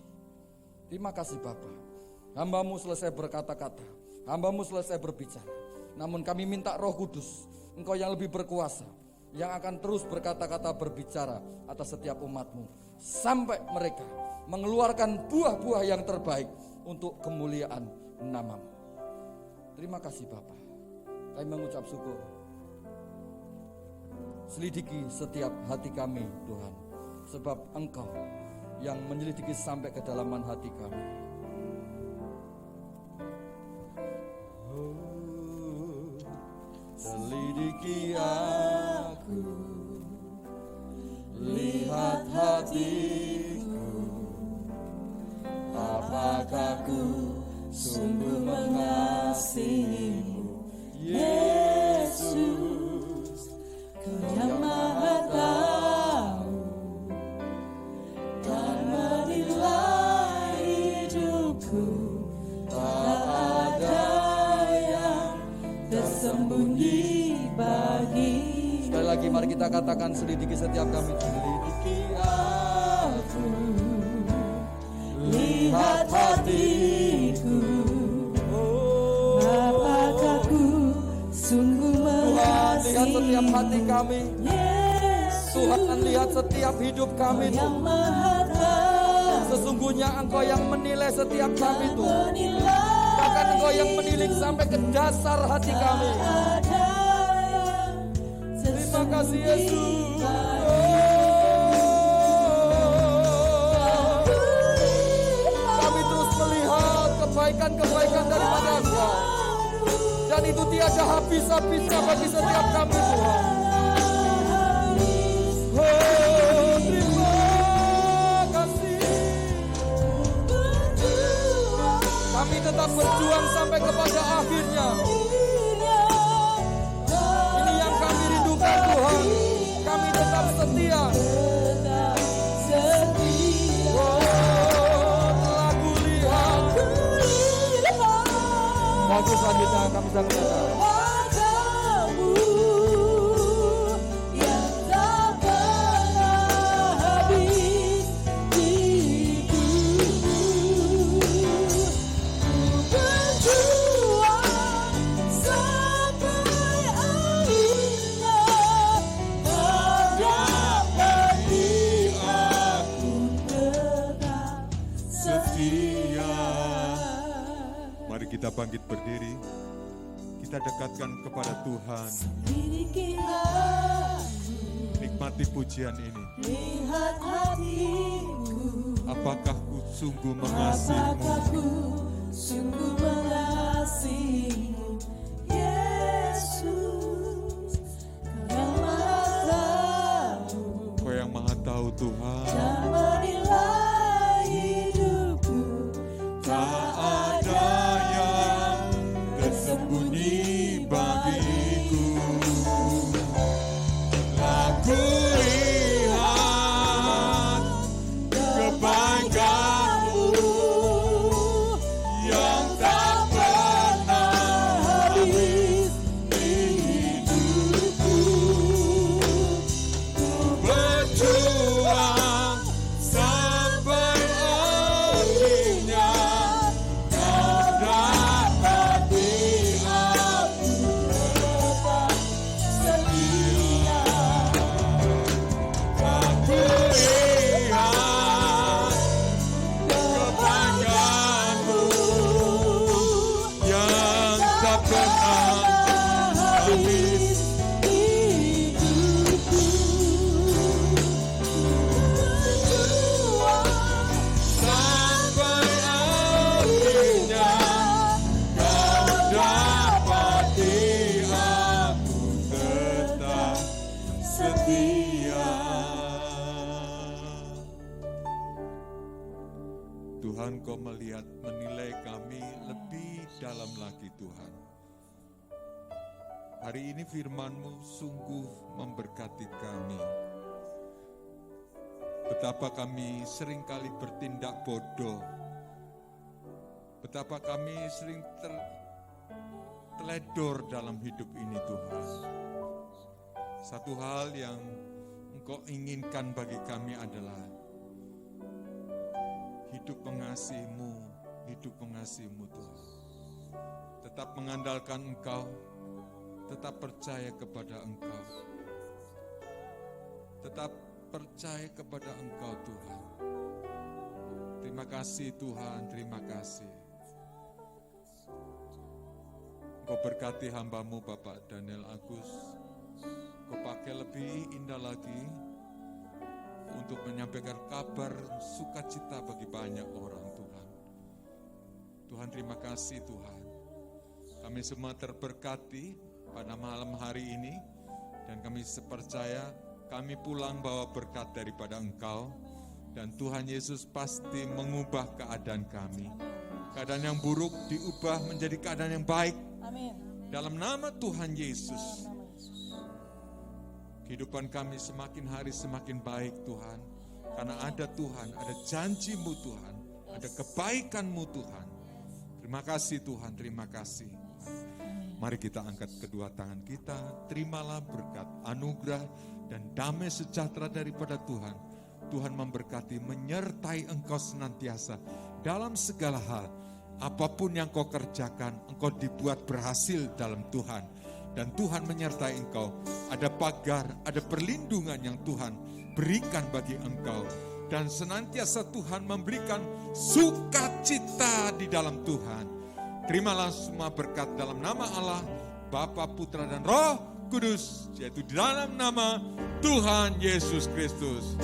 Terima kasih Bapa. Hamba-Mu selesai berkata-kata, Hamba-Mu selesai berbicara. Namun kami minta Roh Kudus, Engkau yang lebih berkuasa, yang akan terus berkata-kata berbicara atas setiap umat-Mu, sampai mereka mengeluarkan buah-buah yang terbaik untuk kemuliaan nama-Mu. Terima kasih Bapa. Kami mengucap syukur. Selidiki setiap hati kami Tuhan, sebab Engkau yang menyelidiki sampai kedalaman hati kami. Oh, selidiki aku, lihat hatiku, apakah ku sungguh mengasihimu, Yesus, Kau yang Maha Tahu. Tak ada yang tersembunyi bagi. Sekali lagi mari kita katakan selidiki setiap kami. Selidiki aku, lihat hatiku, apakah ku sungguh mengasihi. Tuhan lihat setiap hati kami, Tuhan lihat setiap hidup kami Tuhan. Sesungguhnya Engkau yang menilai setiap kami Tuhan. Bahkan Engkau yang menilik sampai ke dasar hati kami. Terima kasih Yesus. Kami terus melihat kebaikan-kebaikan daripada Engkau. Dan itu tiada ada habis-habisnya bagi setiap kami Tuhan. Terima kasih. Kami tetap berjuang sampai kepada akhirnya. Ini yang kami rindukan Tuhan. Kami tetap setia. Telah kulihat. Lagu selanjutnya kami sambut. Kita bangkit berdiri, kita dekatkan kepada Tuhan. Nikmati pujian ini. Lihat hatiku, apakah ku sungguh mengasihimu? Sungguh mengasihimu, Yesus. Kau yang maha tahu, Tuhan. Dan menilai hidupku, tak ada tersembunyi bagiku. Aku lihat kebaikan-Mu yang tak pernah habis di hidupku. Ku berjuang sampai akhirnya Kau dapat Tuhan, Kau melihat, menilai kami lebih dalam lagi Tuhan. Hari ini firman-Mu sungguh memberkati kami. Betapa kami seringkali bertindak bodoh. Betapa kami sering teledor dalam hidup ini Tuhan. Satu hal yang Engkau inginkan bagi kami adalah hidup mengasihi-Mu Tuhan. Tetap mengandalkan Engkau, tetap percaya kepada Engkau. Tetap percaya kepada Engkau Tuhan. Terima kasih Tuhan, terima kasih. Engkau berkati hamba-Mu Bapak Daniel Agus. Engkau pakai lebih indah lagi untuk menyampaikan kabar sukacita bagi banyak orang Tuhan. Tuhan terima kasih Tuhan. Kami semua terberkati pada malam hari ini dan kami percaya kami pulang bawa berkat daripada Engkau dan Tuhan Yesus pasti mengubah keadaan kami. Keadaan yang buruk diubah menjadi keadaan yang baik. Amin. Dalam nama Tuhan Yesus. Kehidupan kami semakin hari semakin baik Tuhan. Karena ada Tuhan, ada janji-Mu Tuhan, ada kebaikan-Mu Tuhan. Terima kasih Tuhan, terima kasih. Mari kita angkat kedua tangan kita, terimalah berkat, anugerah, dan damai sejahtera daripada Tuhan. Tuhan memberkati, menyertai engkau senantiasa dalam segala hal. Apapun yang kau kerjakan, engkau dibuat berhasil dalam Tuhan. Dan Tuhan menyertai engkau. Ada pagar, ada perlindungan yang Tuhan berikan bagi engkau. Dan senantiasa Tuhan memberikan sukacita di dalam Tuhan. Terimalah semua berkat dalam nama Allah, Bapa, Putra, dan Roh Kudus. Yaitu di dalam nama Tuhan Yesus Kristus.